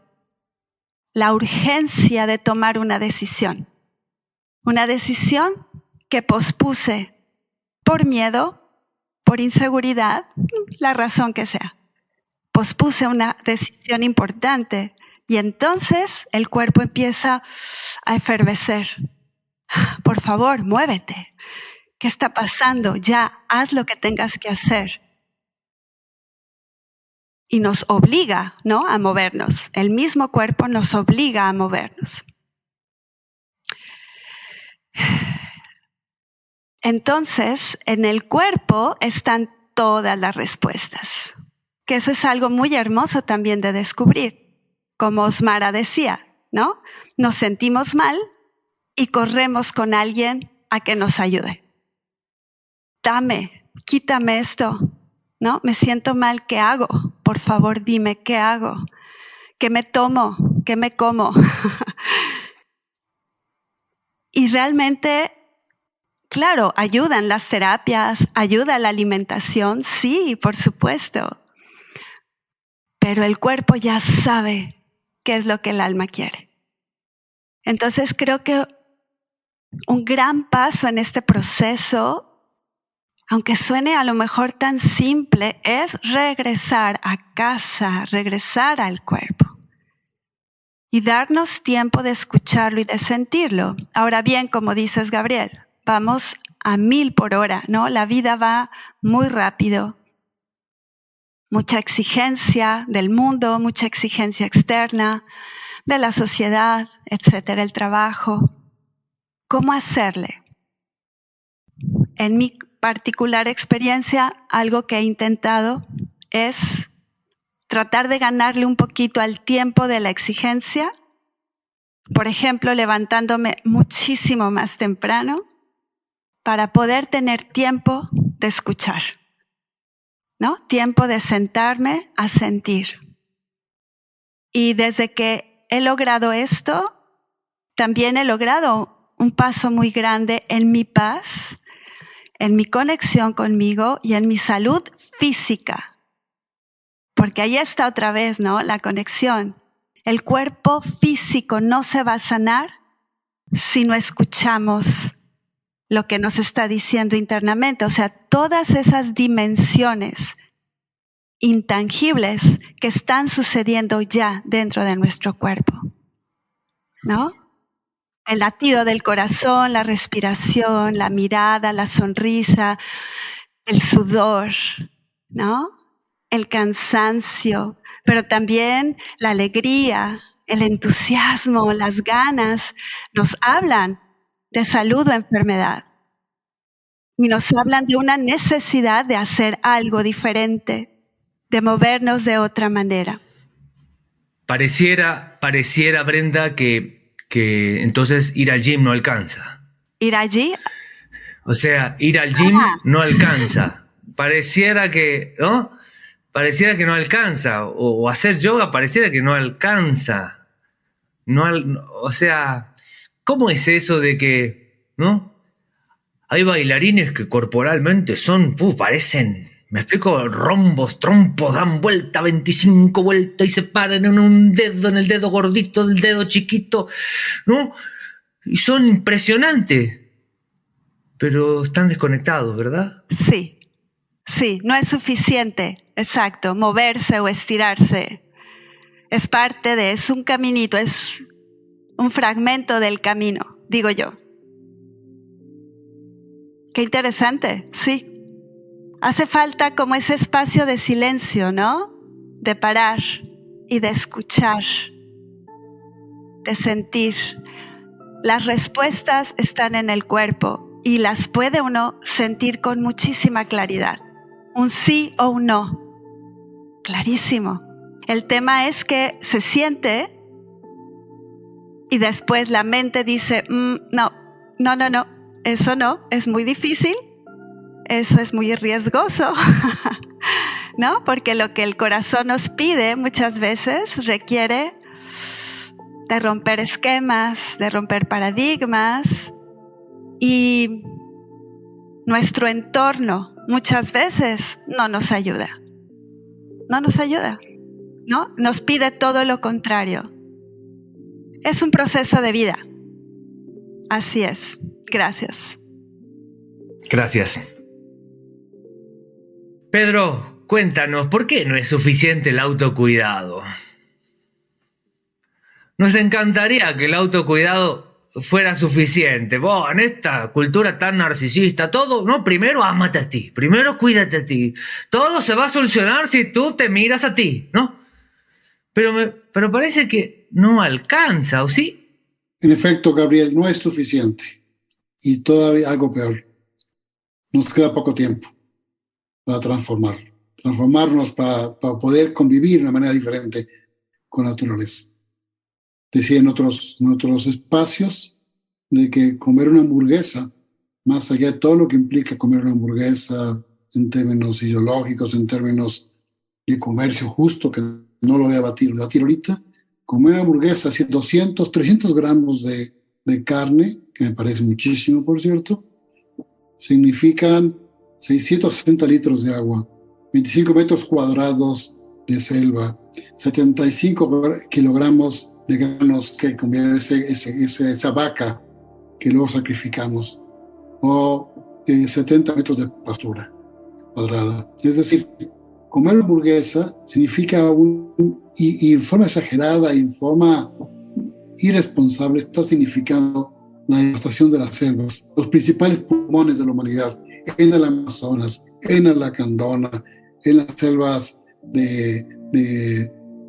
la urgencia de tomar una decisión que pospuse por miedo, por inseguridad, la razón que sea. Pospuse una decisión importante y entonces el cuerpo empieza a efervecer. Por favor, muévete. ¿Qué está pasando? Ya, haz lo que tengas que hacer. Y nos obliga, ¿no?, a movernos. El mismo cuerpo nos obliga a movernos. Entonces, en el cuerpo están todas las respuestas, que eso es algo muy hermoso también de descubrir. Como Osmara decía, ¿no? Nos sentimos mal y corremos con alguien a que nos ayude. Quítame esto, ¿no? Me siento mal, ¿qué hago? Por favor, dime, ¿qué hago? ¿Qué me tomo? ¿Qué me como? Y realmente, claro, ayudan las terapias, ayuda la alimentación, sí, por supuesto. Pero el cuerpo ya sabe qué es lo que el alma quiere. Entonces creo que un gran paso en este proceso, aunque suene a lo mejor tan simple, es regresar a casa, regresar al cuerpo. Y darnos tiempo de escucharlo y de sentirlo. Ahora bien, como dices, Gabriel, vamos a 1000 por hora, ¿no? La vida va muy rápido. Mucha exigencia del mundo, mucha exigencia externa, de la sociedad, etcétera, el trabajo. ¿Cómo hacerle? En mi particular experiencia, algo que he intentado es tratar de ganarle un poquito al tiempo de la exigencia. Por ejemplo, levantándome muchísimo más temprano para poder tener tiempo de escuchar, ¿no? Tiempo de sentarme a sentir. Y desde que he logrado esto, también he logrado un paso muy grande en mi paz, en mi conexión conmigo y en mi salud física. Porque ahí está otra vez, ¿no?, la conexión. El cuerpo físico no se va a sanar si no escuchamos lo que nos está diciendo internamente. O sea, todas esas dimensiones intangibles que están sucediendo ya dentro de nuestro cuerpo, ¿no? El latido del corazón, la respiración, la mirada, la sonrisa, el sudor, ¿no? El cansancio, pero también la alegría, el entusiasmo, las ganas, nos hablan de salud o enfermedad. Y nos hablan de una necesidad de hacer algo diferente, de movernos de otra manera. Pareciera, Brenda, que entonces ir al gym no alcanza. ¿Ir allí? O sea, ir al gym no alcanza. Pareciera que, ¿no? Pareciera que no alcanza. O hacer yoga pareciera que no alcanza. O sea, ¿cómo es eso de que, ¿no? Hay bailarines que corporalmente parecen, me explico, rombos, trompos, dan vuelta, 25 vueltas y se paran en un dedo, en el dedo gordito del dedo chiquito, ¿no? Y son impresionantes, pero están desconectados, ¿verdad? Sí, no es suficiente, exacto, moverse o estirarse. Es parte es un caminito, es un fragmento del camino, digo yo. Qué interesante, sí. Hace falta como ese espacio de silencio, ¿no? De parar y de escuchar, de sentir. Las respuestas están en el cuerpo y las puede uno sentir con muchísima claridad. Un sí o un no. Clarísimo. El tema es que se siente y después la mente dice, no, eso no, es muy difícil, eso es muy riesgoso, ¿no? Porque lo que el corazón nos pide muchas veces requiere de romper esquemas, de romper paradigmas, y nuestro entorno muchas veces no nos ayuda, ¿no? Nos pide todo lo contrario. Es un proceso de vida. Así es. Gracias. Gracias. Pedro, cuéntanos, ¿por qué no es suficiente el autocuidado? Nos encantaría que el autocuidado fuera suficiente. Vos, en esta cultura tan narcisista, todo, no, primero ámate a ti, primero cuídate a ti. Todo se va a solucionar si tú te miras a ti, ¿no? Pero parece que no alcanza, ¿o sí? En efecto, Gabriel, no es suficiente. Y todavía algo peor. Nos queda poco tiempo para transformarnos para poder convivir de una manera diferente con la naturaleza. Decía en otros espacios de que comer una hamburguesa, más allá de todo lo que implica comer una hamburguesa en términos ideológicos, en términos de comercio justo, que no lo voy a batir ahorita, comer una hamburguesa, 200, 300 gramos de carne, que me parece muchísimo, por cierto, significan 660 litros de agua, 25 metros cuadrados de selva, 75 kilogramos de granos que comió esa vaca que luego sacrificamos, o 70 metros de pastura cuadrada. Es decir, comer hamburguesa significa y en forma exagerada y en forma irresponsable está significando la devastación de las selvas, los principales pulmones de la humanidad, en el Amazonas, en el Lacandona, en las selvas de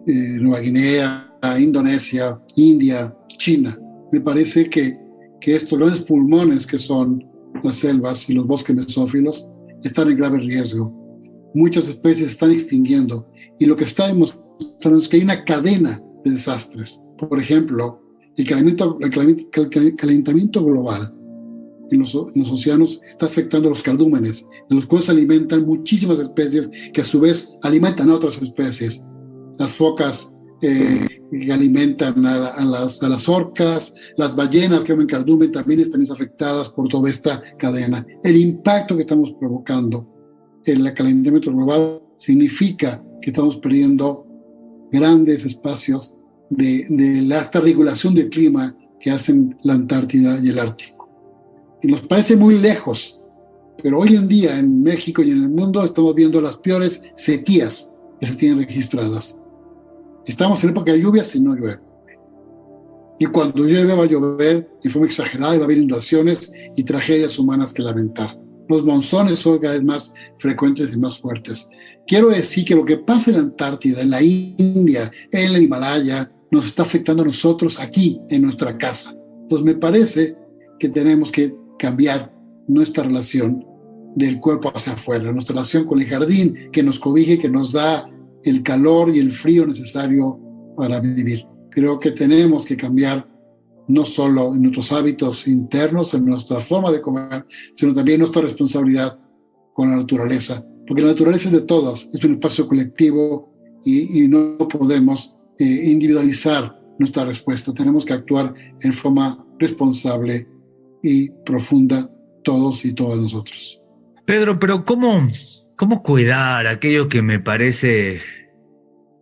Nueva Guinea, Indonesia, India, China. Me parece que estos grandes pulmones que son las selvas y los bosques mesófilos están en grave riesgo. Muchas especies están extinguiendo y lo que está demostrando es que hay una cadena de desastres. Por ejemplo, el calentamiento global en los océanos está afectando a los cardúmenes, de los cuales se alimentan muchísimas especies que a su vez alimentan a otras especies. Las focas que alimentan a las orcas, las ballenas que comen cardumen también están afectadas por toda esta cadena. El impacto que estamos provocando en el calentamiento global significa que estamos perdiendo grandes espacios de esta regulación del clima que hacen la Antártida y el Ártico. Y nos parece muy lejos, pero hoy en día en México y en el mundo estamos viendo las peores sequías que se tienen registradas. Estamos en época de lluvias y no llueve. Y cuando llueve va a llover de forma exagerada y va a haber inundaciones y tragedias humanas que lamentar. Los monzones son cada vez más frecuentes y más fuertes. Quiero decir que lo que pasa en la Antártida, en la India, en el Himalaya, nos está afectando a nosotros aquí, en nuestra casa. Entonces me parece que tenemos que cambiar nuestra relación del cuerpo hacia afuera, nuestra relación con el jardín que nos cobije, que nos da el calor y el frío necesario para vivir. Creo que tenemos que cambiar no solo en nuestros hábitos internos, en nuestra forma de comer, sino también nuestra responsabilidad con la naturaleza, porque la naturaleza es de todas, es un espacio colectivo y no podemos individualizar nuestra respuesta. Tenemos que actuar en forma responsable y profunda todos y todas nosotros. Pedro, pero ¿cómo cuidar aquello que me parece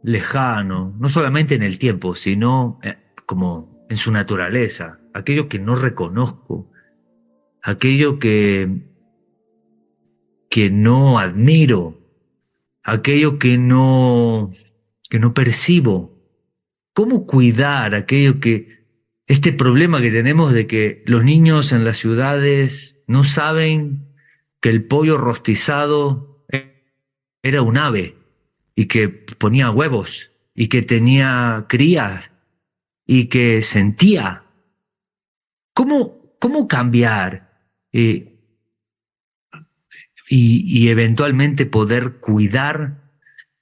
lejano, no solamente en el tiempo, sino como en su naturaleza, aquello que no reconozco, aquello que no admiro, aquello que no percibo? ¿Cómo cuidar este problema que tenemos de que los niños en las ciudades no saben que el pollo rostizado era un ave y que ponía huevos y que tenía crías y que sentía? ¿Cómo cambiar y eventualmente poder cuidar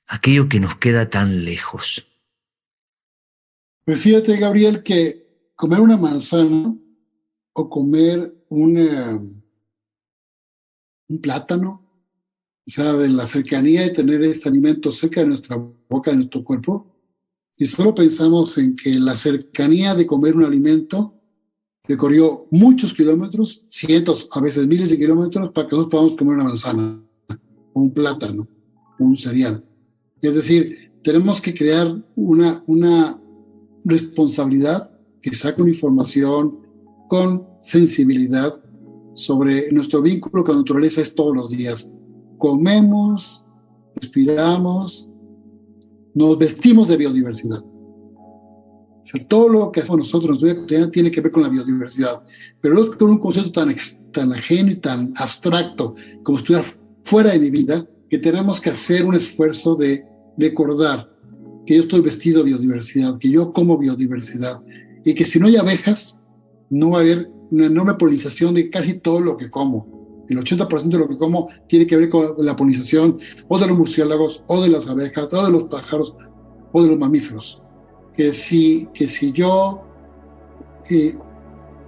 aquello que nos queda tan lejos? Pues fíjate, Gabriel, que comer una manzana o comer un plátano, o sea, de la cercanía de tener este alimento cerca de nuestra boca, de nuestro cuerpo, y solo pensamos en que la cercanía de comer un alimento recorrió muchos kilómetros, cientos, a veces miles de kilómetros, para que nosotros podamos comer una manzana, o un plátano, o un cereal. Es decir, tenemos que crear una responsabilidad, quizá con información, con sensibilidad, sobre nuestro vínculo con la naturaleza es todos los días. Comemos, respiramos, nos vestimos de biodiversidad. O sea, todo lo que hacemos nosotros en nuestra vida cotidiana tiene que ver con la biodiversidad, pero no es con un concepto tan ajeno y tan abstracto como estudiar fuera de mi vida, que tenemos que hacer un esfuerzo de recordar que yo estoy vestido de biodiversidad, que yo como biodiversidad, y que si no hay abejas, no va a haber una enorme polinización de casi todo lo que como. El 80% de lo que como tiene que ver con la polinización o de los murciélagos, o de las abejas, o de los pájaros, o de los mamíferos. Que si yo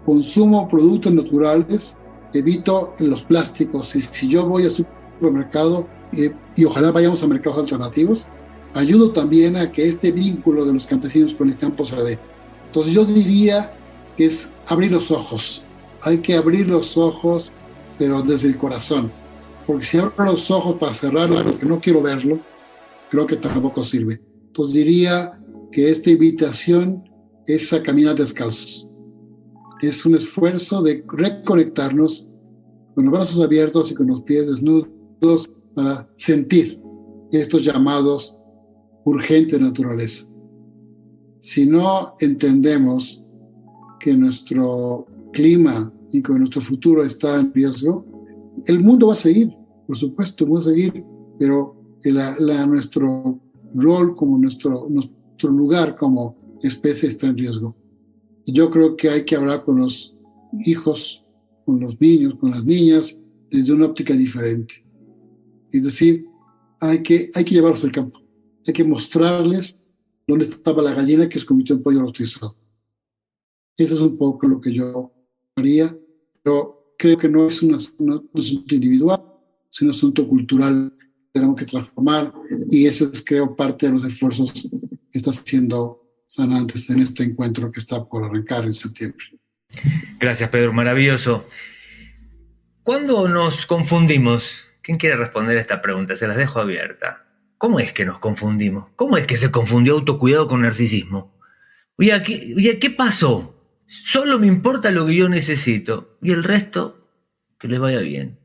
consumo productos naturales, evito los plásticos, y si yo voy al supermercado, y ojalá vayamos a mercados alternativos, ayudo también a que este vínculo de los campesinos con el campo se dé. Entonces yo diría que es abrir los ojos. Hay que abrir los ojos, pero desde el corazón. Porque si abro los ojos para cerrarlo, porque no quiero verlo, creo que tampoco sirve. Entonces diría que esta invitación es a caminar descalzos. Es un esfuerzo de reconectarnos con los brazos abiertos y con los pies desnudos para sentir estos llamados urgentes de naturaleza. Si no entendemos que nuestro clima y que nuestro futuro está en riesgo, el mundo va a seguir, por supuesto, va a seguir, pero nuestro rol como nuestro lugar como especie está en riesgo. Yo creo que hay que hablar con los hijos, con los niños, con las niñas, desde una óptica diferente. Es decir, hay que llevarlos al campo, hay que mostrarles dónde estaba la gallina que se convirtió en pollo rostizado. Eso es un poco lo que yo haría, pero creo que no es un asunto individual, es un asunto cultural que tenemos que transformar, y ese es, creo, parte de los esfuerzos que está haciendo Sanantes en este encuentro que está por arrancar en septiembre. Gracias, Pedro, maravilloso. ¿Cuándo nos confundimos? ¿Quién quiere responder a esta pregunta? Se las dejo abierta. ¿Cómo es que nos confundimos? ¿Cómo es que se confundió autocuidado con narcisismo? Oye, ¿qué pasó? Solo me importa lo que yo necesito y el resto, que les vaya bien.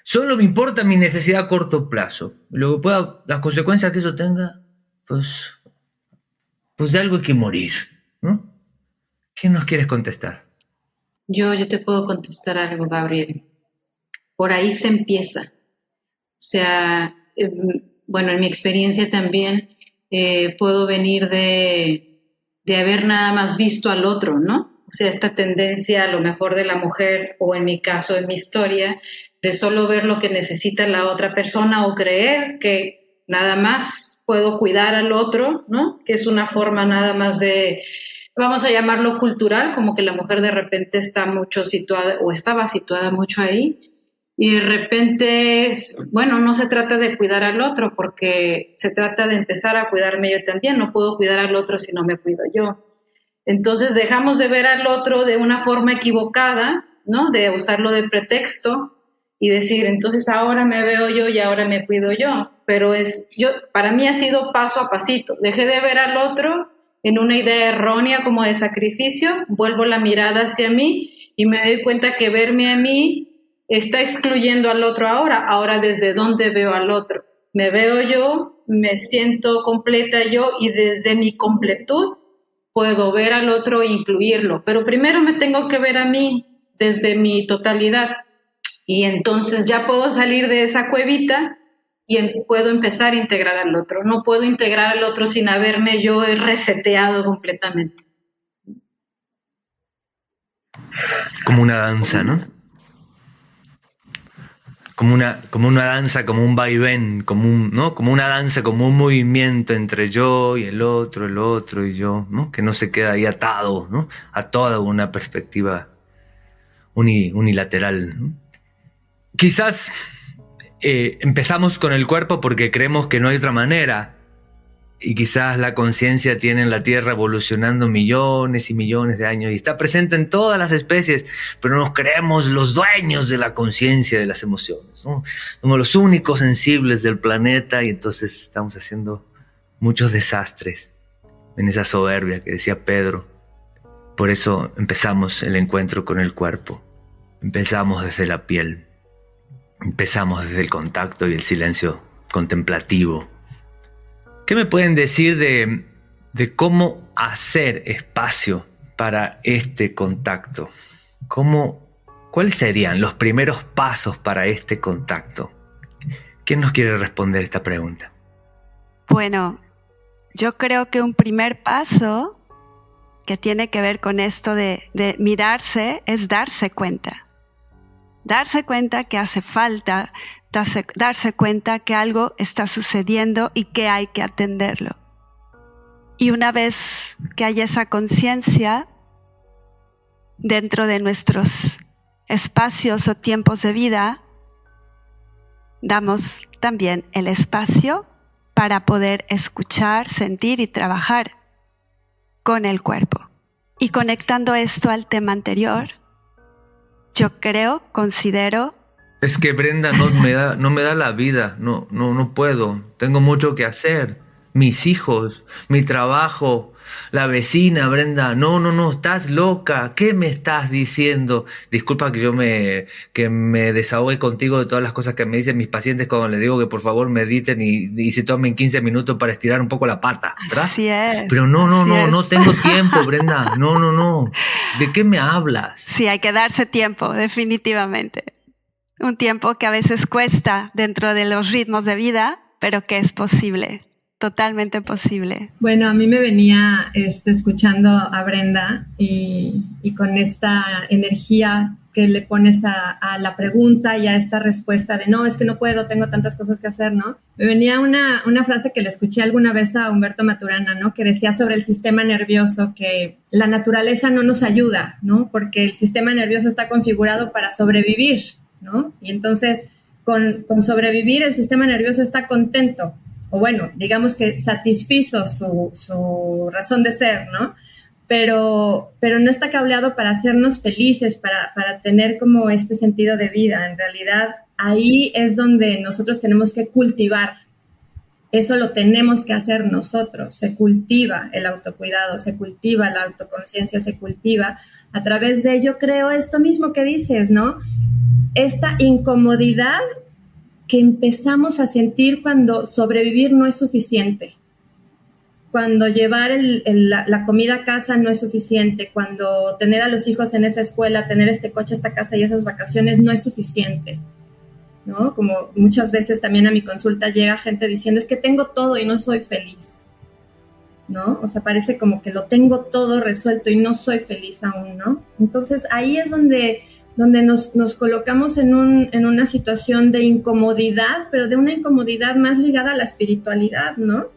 Solo me importa mi necesidad a corto plazo. Lo que pueda, las consecuencias que eso tenga, pues de algo hay que morir, ¿no? ¿Quién nos quiere contestar? Yo te puedo contestar algo, Gabriel. Por ahí se empieza. O sea, bueno, en mi experiencia también puedo venir de haber nada más visto al otro, ¿no? O sea, esta tendencia a lo mejor de la mujer, o en mi caso, en mi historia, de solo ver lo que necesita la otra persona o creer que nada más puedo cuidar al otro, ¿no? Que es una forma nada más de vamos a llamarlo cultural, como que la mujer de repente está mucho situada o estaba situada mucho ahí. Y de repente no se trata de cuidar al otro, porque se trata de empezar a cuidarme yo también. No puedo cuidar al otro si no me cuido yo. Entonces dejamos de ver al otro de una forma equivocada, ¿no? De usarlo de pretexto y decir, entonces ahora me veo yo y ahora me cuido yo. Pero para mí ha sido paso a pasito. Dejé de ver al otro en una idea errónea como de sacrificio, vuelvo la mirada hacia mí y me doy cuenta que verme a mí está excluyendo al otro ahora. Ahora, ¿desde dónde veo al otro? Me veo yo, me siento completa yo y desde mi completud puedo ver al otro e incluirlo. Pero primero me tengo que ver a mí desde mi totalidad y entonces ya puedo salir de esa cuevita y puedo empezar a integrar al otro. No puedo integrar al otro sin haberme yo reseteado completamente. Como una danza, ¿no? Como una danza, como un vaivén, ¿no? Como una danza, como un movimiento entre yo y el otro y yo, ¿no? Que no se queda ahí atado, ¿no? A toda una perspectiva unilateral, ¿no? Quizás empezamos con el cuerpo porque creemos que no hay otra manera. Y quizás la conciencia tiene en la Tierra evolucionando millones y millones de años y está presente en todas las especies, pero nos creemos los dueños de la conciencia, de las emociones, ¿no? Somos los únicos sensibles del planeta y entonces estamos haciendo muchos desastres en esa soberbia que decía Pedro. Por eso empezamos el encuentro con el cuerpo, empezamos desde la piel, empezamos desde el contacto y el silencio contemplativo. ¿Qué me pueden decir de cómo hacer espacio para este contacto? ¿Cuáles serían los primeros pasos para este contacto? ¿Quién nos quiere responder esta pregunta? Bueno, yo creo que un primer paso que tiene que ver con esto de mirarse es darse cuenta. Darse cuenta que hace falta, darse cuenta que algo está sucediendo y que hay que atenderlo. Y una vez que haya esa conciencia dentro de nuestros espacios o tiempos de vida, damos también el espacio para poder escuchar, sentir y trabajar con el cuerpo. Y conectando esto al tema anterior, yo considero... Es que Brenda no me da la vida, no puedo, tengo mucho que hacer. Mis hijos, mi trabajo, la vecina, Brenda, no, estás loca, ¿qué me estás diciendo? Disculpa que me desahogue contigo de todas las cosas que me dicen mis pacientes cuando les digo que por favor mediten y se tomen 15 minutos para estirar un poco la pata, ¿verdad? Así es. Pero no tengo tiempo, Brenda, no, ¿de qué me hablas? Sí, hay que darse tiempo, definitivamente. Un tiempo que a veces cuesta dentro de los ritmos de vida, pero que es posible. Totalmente posible. Bueno, a mí me venía escuchando a Brenda y con esta energía que le pones a la pregunta y a esta respuesta de no, es que no puedo, tengo tantas cosas que hacer, ¿no? Me venía una frase que le escuché alguna vez a Humberto Maturana, ¿no? Que decía sobre el sistema nervioso que la naturaleza no nos ayuda, ¿no? Porque el sistema nervioso está configurado para sobrevivir, ¿no? Y entonces con sobrevivir el sistema nervioso está contento. O bueno, digamos que satisfizo su razón de ser, ¿no? Pero no está cableado para hacernos felices, para tener como este sentido de vida. En realidad, ahí es donde nosotros tenemos que cultivar. Eso lo tenemos que hacer nosotros. Se cultiva el autocuidado, se cultiva la autoconciencia, se cultiva a través de, yo creo, esto mismo que dices, ¿no? Esta incomodidad que empezamos a sentir cuando sobrevivir no es suficiente, cuando llevar la comida a casa no es suficiente, cuando tener a los hijos en esa escuela, tener este coche, esta casa y esas vacaciones no es suficiente, ¿no? Como muchas veces también a mi consulta llega gente diciendo, es que tengo todo y no soy feliz, ¿no? O sea, parece como que lo tengo todo resuelto y no soy feliz aún, ¿no? Entonces ahí es donde nos colocamos en una situación de incomodidad, pero de una incomodidad más ligada a la espiritualidad, ¿no?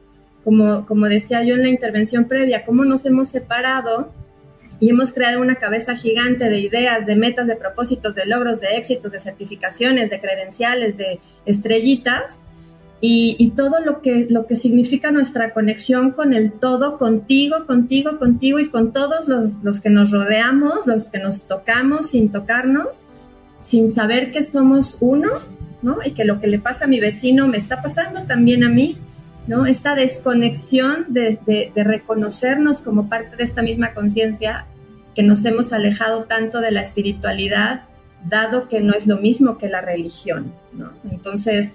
como decía yo en la intervención previa, cómo nos hemos separado y hemos creado una cabeza gigante de ideas, de metas, de propósitos, de logros, de éxitos, de certificaciones, de credenciales, de estrellitas, y todo lo que significa nuestra conexión con el todo, contigo y con todos los que nos rodeamos, los que nos tocamos sin tocarnos, sin saber que somos uno, ¿no? Y que lo que le pasa a mi vecino me está pasando también a mí, ¿no? Esta desconexión de reconocernos como parte de esta misma conciencia, que nos hemos alejado tanto de la espiritualidad, dado que no es lo mismo que la religión, ¿no? Entonces,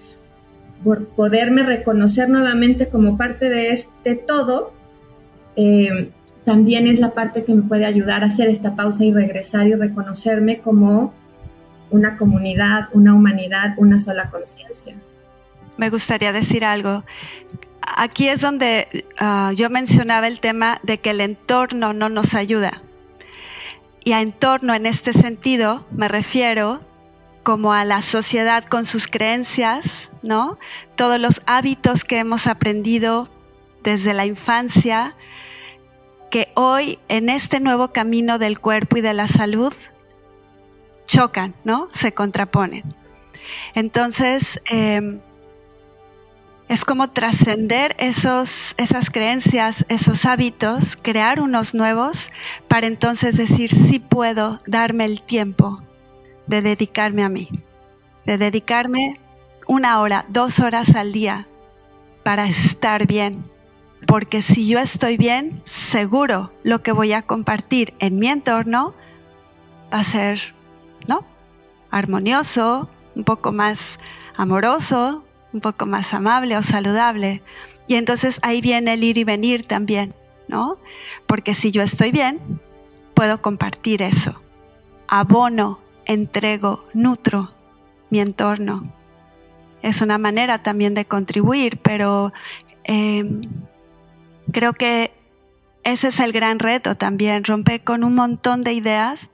por poderme reconocer nuevamente como parte de este todo, también es la parte que me puede ayudar a hacer esta pausa y regresar y reconocerme como una comunidad, una humanidad, una sola conciencia. Me gustaría decir algo. Aquí es donde yo mencionaba el tema de que el entorno no nos ayuda. Y a entorno en este sentido me refiero como a la sociedad con sus creencias, ¿no? Todos los hábitos que hemos aprendido desde la infancia, que hoy en este nuevo camino del cuerpo y de la salud chocan, ¿no? Se contraponen. Entonces, es como trascender esas creencias, esos hábitos, crear unos nuevos para entonces decir, sí puedo darme el tiempo de dedicarme a mí, de dedicarme 1 hora, 2 horas al día para estar bien. Porque si yo estoy bien, seguro lo que voy a compartir en mi entorno va a ser, ¿no?, armonioso, un poco más amoroso, un poco más amable o saludable. Y entonces ahí viene el ir y venir también, ¿no? Porque si yo estoy bien, puedo compartir eso. Abono, entrego, nutro mi entorno. Es una manera también de contribuir, pero creo que ese es el gran reto también, romper con un montón de ideas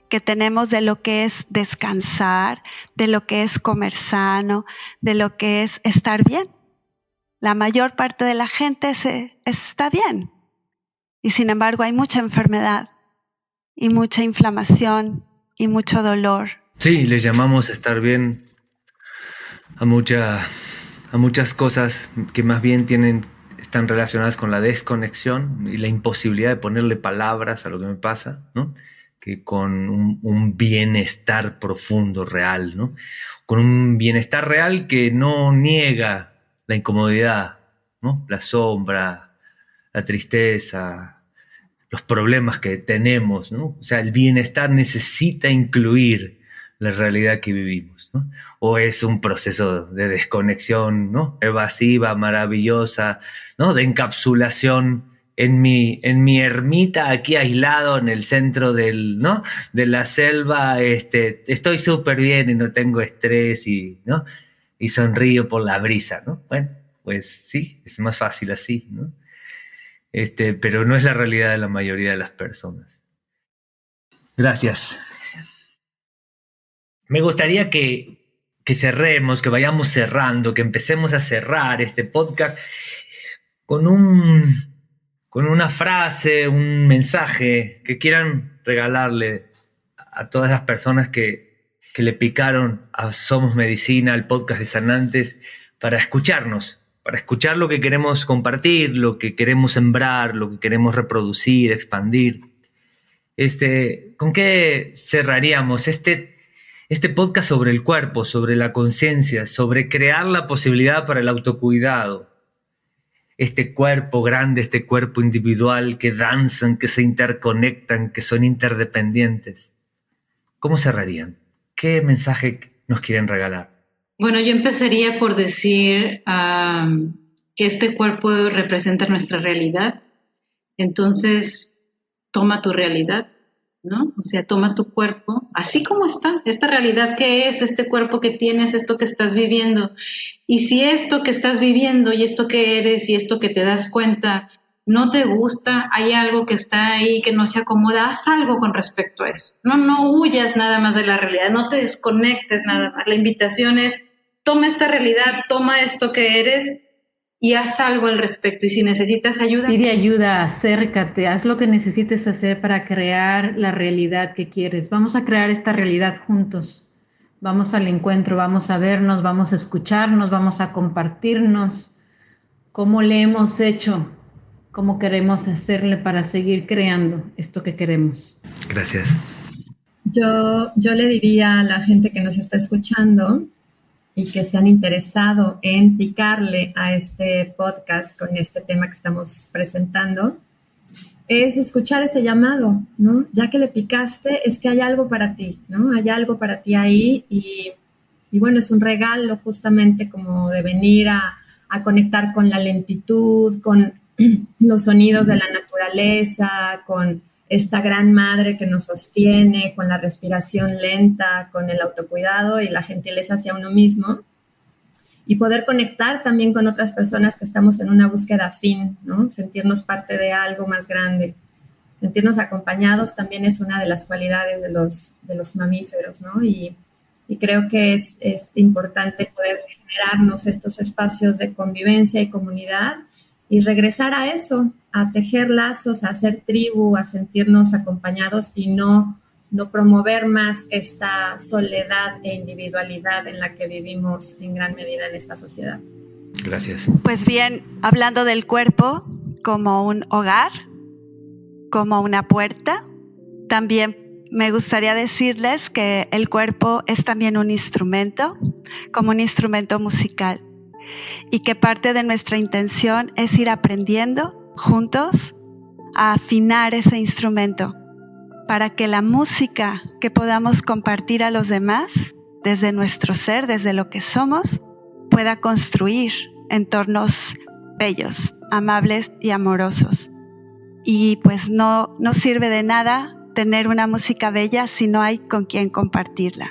que tenemos de lo que es descansar, de lo que es comer sano, de lo que es estar bien. La mayor parte de la gente está bien y sin embargo hay mucha enfermedad y mucha inflamación y mucho dolor. Sí, le llamamos estar bien a muchas cosas que más bien están relacionadas con la desconexión y la imposibilidad de ponerle palabras a lo que me pasa, ¿no?, que con un bienestar profundo, real, ¿no? Con un bienestar real que no niega la incomodidad, ¿no?, la sombra, la tristeza, los problemas que tenemos, ¿no? O sea, el bienestar necesita incluir la realidad que vivimos, ¿no? O es un proceso de desconexión, ¿no?, evasiva, maravillosa, ¿no?, de encapsulación en mi ermita aquí aislado en el centro de la selva, estoy súper bien y no tengo estrés ¿no?, y sonrío por la brisa, ¿no? Bueno, pues sí, es más fácil así, ¿no? Pero no es la realidad de la mayoría de las personas. Gracias. Me gustaría que cerremos, que vayamos cerrando, que empecemos a cerrar este podcast con una frase, un mensaje que quieran regalarle a todas las personas que le picaron a Somos Medicina, al podcast de Sanantes, para escucharnos, para escuchar lo que queremos compartir, lo que queremos sembrar, lo que queremos reproducir, expandir. ¿Con qué cerraríamos este podcast sobre el cuerpo, sobre la conciencia, sobre crear la posibilidad para el autocuidado? Este cuerpo grande, este cuerpo individual que danzan, que se interconectan, que son interdependientes. ¿Cómo cerrarían? ¿Qué mensaje nos quieren regalar? Bueno, yo empezaría por decir que este cuerpo representa nuestra realidad. Entonces, toma tu realidad, ¿no? O sea, toma tu cuerpo, así como está, esta realidad que es, este cuerpo que tienes, esto que estás viviendo. Y si esto que estás viviendo y esto que eres y esto que te das cuenta no te gusta, hay algo que está ahí que no se acomoda, haz algo con respecto a eso. No huyas nada más de la realidad, no te desconectes nada más. La invitación es, toma esta realidad, toma esto que eres y haz algo al respecto. Y si necesitas ayuda, pide ayuda, acércate, haz lo que necesites hacer para crear la realidad que quieres. Vamos a crear esta realidad juntos. Vamos al encuentro, vamos a vernos, vamos a escucharnos, vamos a compartirnos cómo le hemos hecho, cómo queremos hacerle para seguir creando esto que queremos. Gracias. Yo le diría a la gente que nos está escuchando y que se han interesado en picarle a este podcast con este tema que estamos presentando, es escuchar ese llamado, ¿no? Ya que le picaste, es que hay algo para ti, ¿no? Hay algo para ti ahí y bueno, es un regalo justamente como de venir a conectar con la lentitud, con los sonidos de la naturaleza, con esta gran madre que nos sostiene, con la respiración lenta, con el autocuidado y la gentileza hacia uno mismo, y poder conectar también con otras personas que estamos en una búsqueda afín, ¿no? Sentirnos parte de algo más grande. Sentirnos acompañados también es una de las cualidades de los mamíferos, ¿no? Y creo que es importante poder generarnos estos espacios de convivencia y comunidad y regresar a eso, a tejer lazos, a hacer tribu, a sentirnos acompañados y no promover más esta soledad e individualidad en la que vivimos en gran medida en esta sociedad. Gracias. Pues bien, hablando del cuerpo como un hogar, como una puerta, también me gustaría decirles que el cuerpo es también un instrumento, como un instrumento musical, y que parte de nuestra intención es ir aprendiendo juntos a afinar ese instrumento para que la música que podamos compartir a los demás, desde nuestro ser, desde lo que somos, pueda construir entornos bellos, amables y amorosos. Y pues no sirve de nada tener una música bella si no hay con quien compartirla.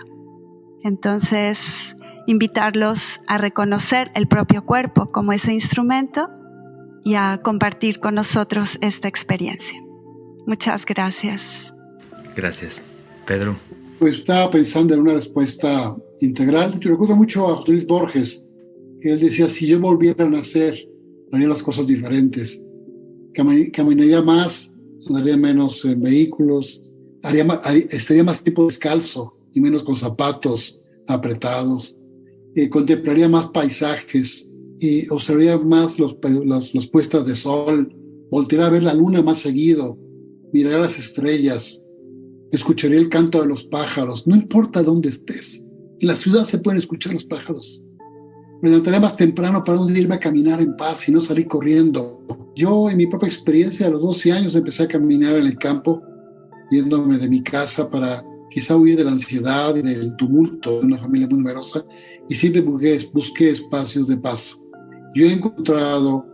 Entonces, invitarlos a reconocer el propio cuerpo como ese instrumento y a compartir con nosotros esta experiencia. Muchas gracias. Gracias. Pedro. Pues estaba pensando en una respuesta integral. Yo recuerdo mucho a José Luis Borges, que él decía, si yo volviera a nacer, haría las cosas diferentes. Caminaría más, andaría menos en vehículos, estaría más tiempo descalzo y menos con zapatos apretados. Contemplaría más paisajes y observaría más los puestas de sol, voltearía a ver la luna más seguido, miraría las estrellas, escucharía el canto de los pájaros, no importa dónde estés. En la ciudad se pueden escuchar los pájaros. Me levantaría más temprano para no irme a caminar en paz y no salir corriendo. Yo, en mi propia experiencia, a los 12 años empecé a caminar en el campo, yéndome de mi casa para quizá huir de la ansiedad y del tumulto de una familia muy numerosa, y siempre busqué espacios de paz. Yo he encontrado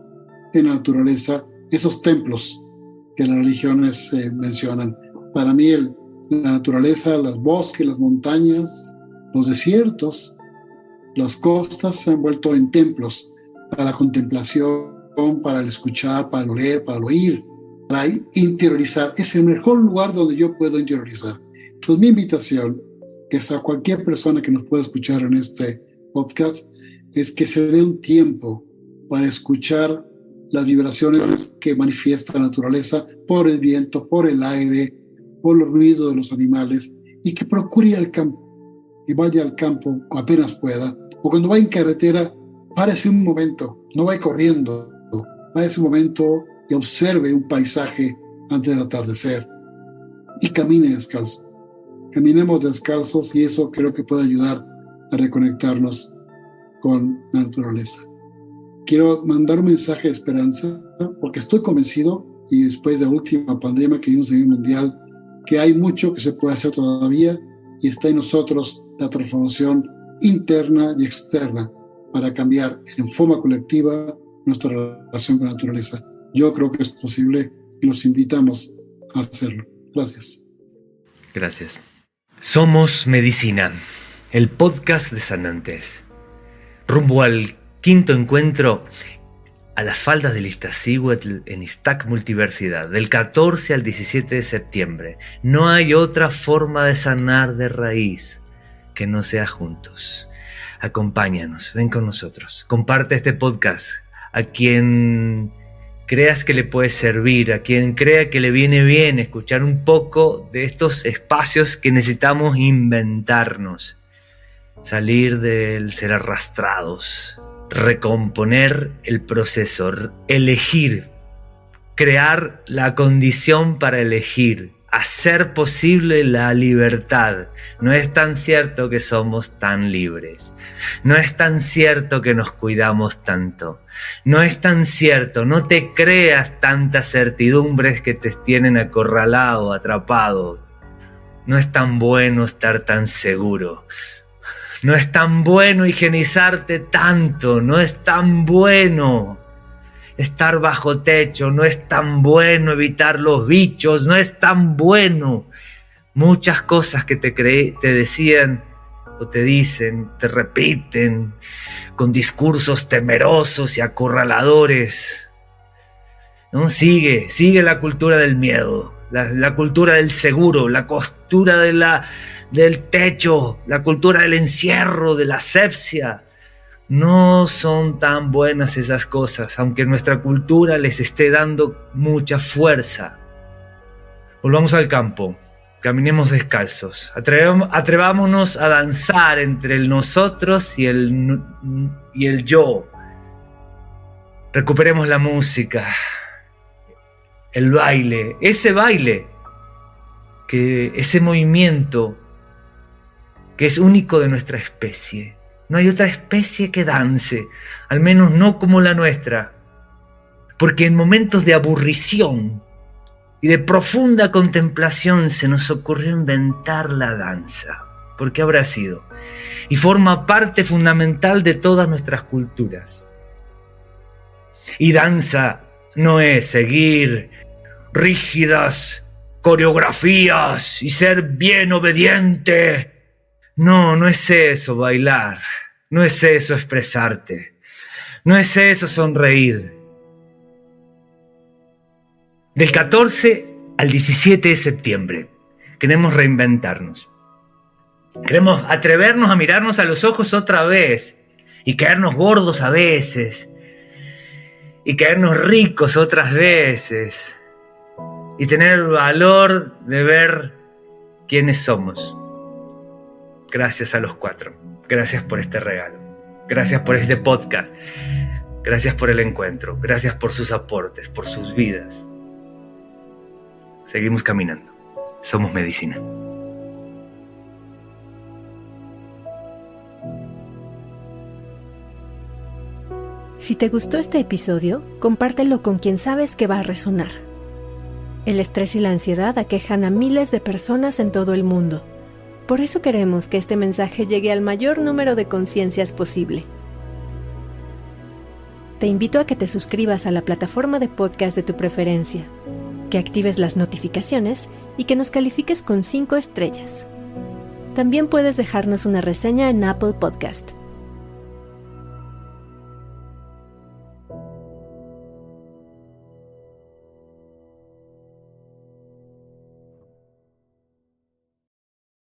en la naturaleza esos templos que las religiones mencionan. Para mí la naturaleza, los bosques, las montañas, los desiertos, las costas se han vuelto en templos para la contemplación, para el escuchar, para el oler, para el oír, para interiorizar. Es el mejor lugar donde yo puedo interiorizar. Entonces mi invitación, que es a cualquier persona que nos pueda escuchar en este podcast, es que se dé un tiempo para escuchar las vibraciones que manifiesta la naturaleza por el viento, por el aire, por los ruidos de los animales, y que procure ir al campo, y vaya al campo apenas pueda, o cuando va en carretera, párese un momento, no vaya corriendo, párese un momento y observe un paisaje antes del atardecer, y camine descalzo. Caminemos descalzos y eso creo que puede ayudar a reconectarnos con la naturaleza. Quiero mandar un mensaje de esperanza, porque estoy convencido, y después de la última pandemia que vimos a nivel mundial, que hay mucho que se puede hacer todavía y está en nosotros la transformación interna y externa para cambiar en forma colectiva nuestra relación con la naturaleza. Yo creo que es posible y los invitamos a hacerlo. Gracias. Gracias. Somos Medicina, el podcast de Sanantes. Rumbo al 5º encuentro a las faldas del Iztaccíhuatl en Iztac Multiversidad, del 14 al 17 de septiembre. No hay otra forma de sanar de raíz que no sea juntos. Acompáñanos, ven con nosotros, comparte este podcast a quien creas que le puede servir, a quien crea que le viene bien escuchar un poco de estos espacios que necesitamos inventarnos, salir del ser arrastrados, recomponer el proceso, elegir, crear la condición para elegir, hacer posible la libertad. No es tan cierto que somos tan libres. No es tan cierto que nos cuidamos tanto. No es tan cierto. No te creas tantas certidumbres que te tienen acorralado, atrapado. No es tan bueno estar tan seguro. No es tan bueno higienizarte tanto. No es tan bueno estar bajo techo, no es tan bueno evitar los bichos, no es tan bueno. Muchas cosas que te decían o te dicen, te repiten con discursos temerosos y acorraladores. ¿No? Sigue la cultura del miedo, la cultura del seguro, la cultura del techo, la cultura del encierro, de la asepsia. No son tan buenas esas cosas, aunque nuestra cultura les esté dando mucha fuerza. Volvamos al campo, caminemos descalzos, atrevámonos a danzar entre el nosotros y el yo. Recuperemos la música, el baile, ese movimiento que es único de nuestra especie. No hay otra especie que dance, al menos no como la nuestra, porque en momentos de aburrición y de profunda contemplación se nos ocurrió inventar la danza. ¿Por qué habrá sido? Y forma parte fundamental de todas nuestras culturas. Y danza no es seguir rígidas coreografías y ser bien obediente. No es eso bailar, no es eso expresarte, no es eso sonreír. Del 14 al 17 de septiembre queremos reinventarnos. Queremos atrevernos a mirarnos a los ojos otra vez y caernos gordos a veces y caernos ricos otras veces y tener el valor de ver quiénes somos. Gracias a los 4. Gracias por este regalo. Gracias por este podcast. Gracias por el encuentro. Gracias por sus aportes, por sus vidas. Seguimos caminando. Somos medicina. Si te gustó este episodio, compártelo con quien sabes que va a resonar. El estrés y la ansiedad aquejan a miles de personas en todo el mundo. Por eso queremos que este mensaje llegue al mayor número de conciencias posible. Te invito a que te suscribas a la plataforma de podcast de tu preferencia, que actives las notificaciones y que nos califiques con 5 estrellas. También puedes dejarnos una reseña en Apple Podcast.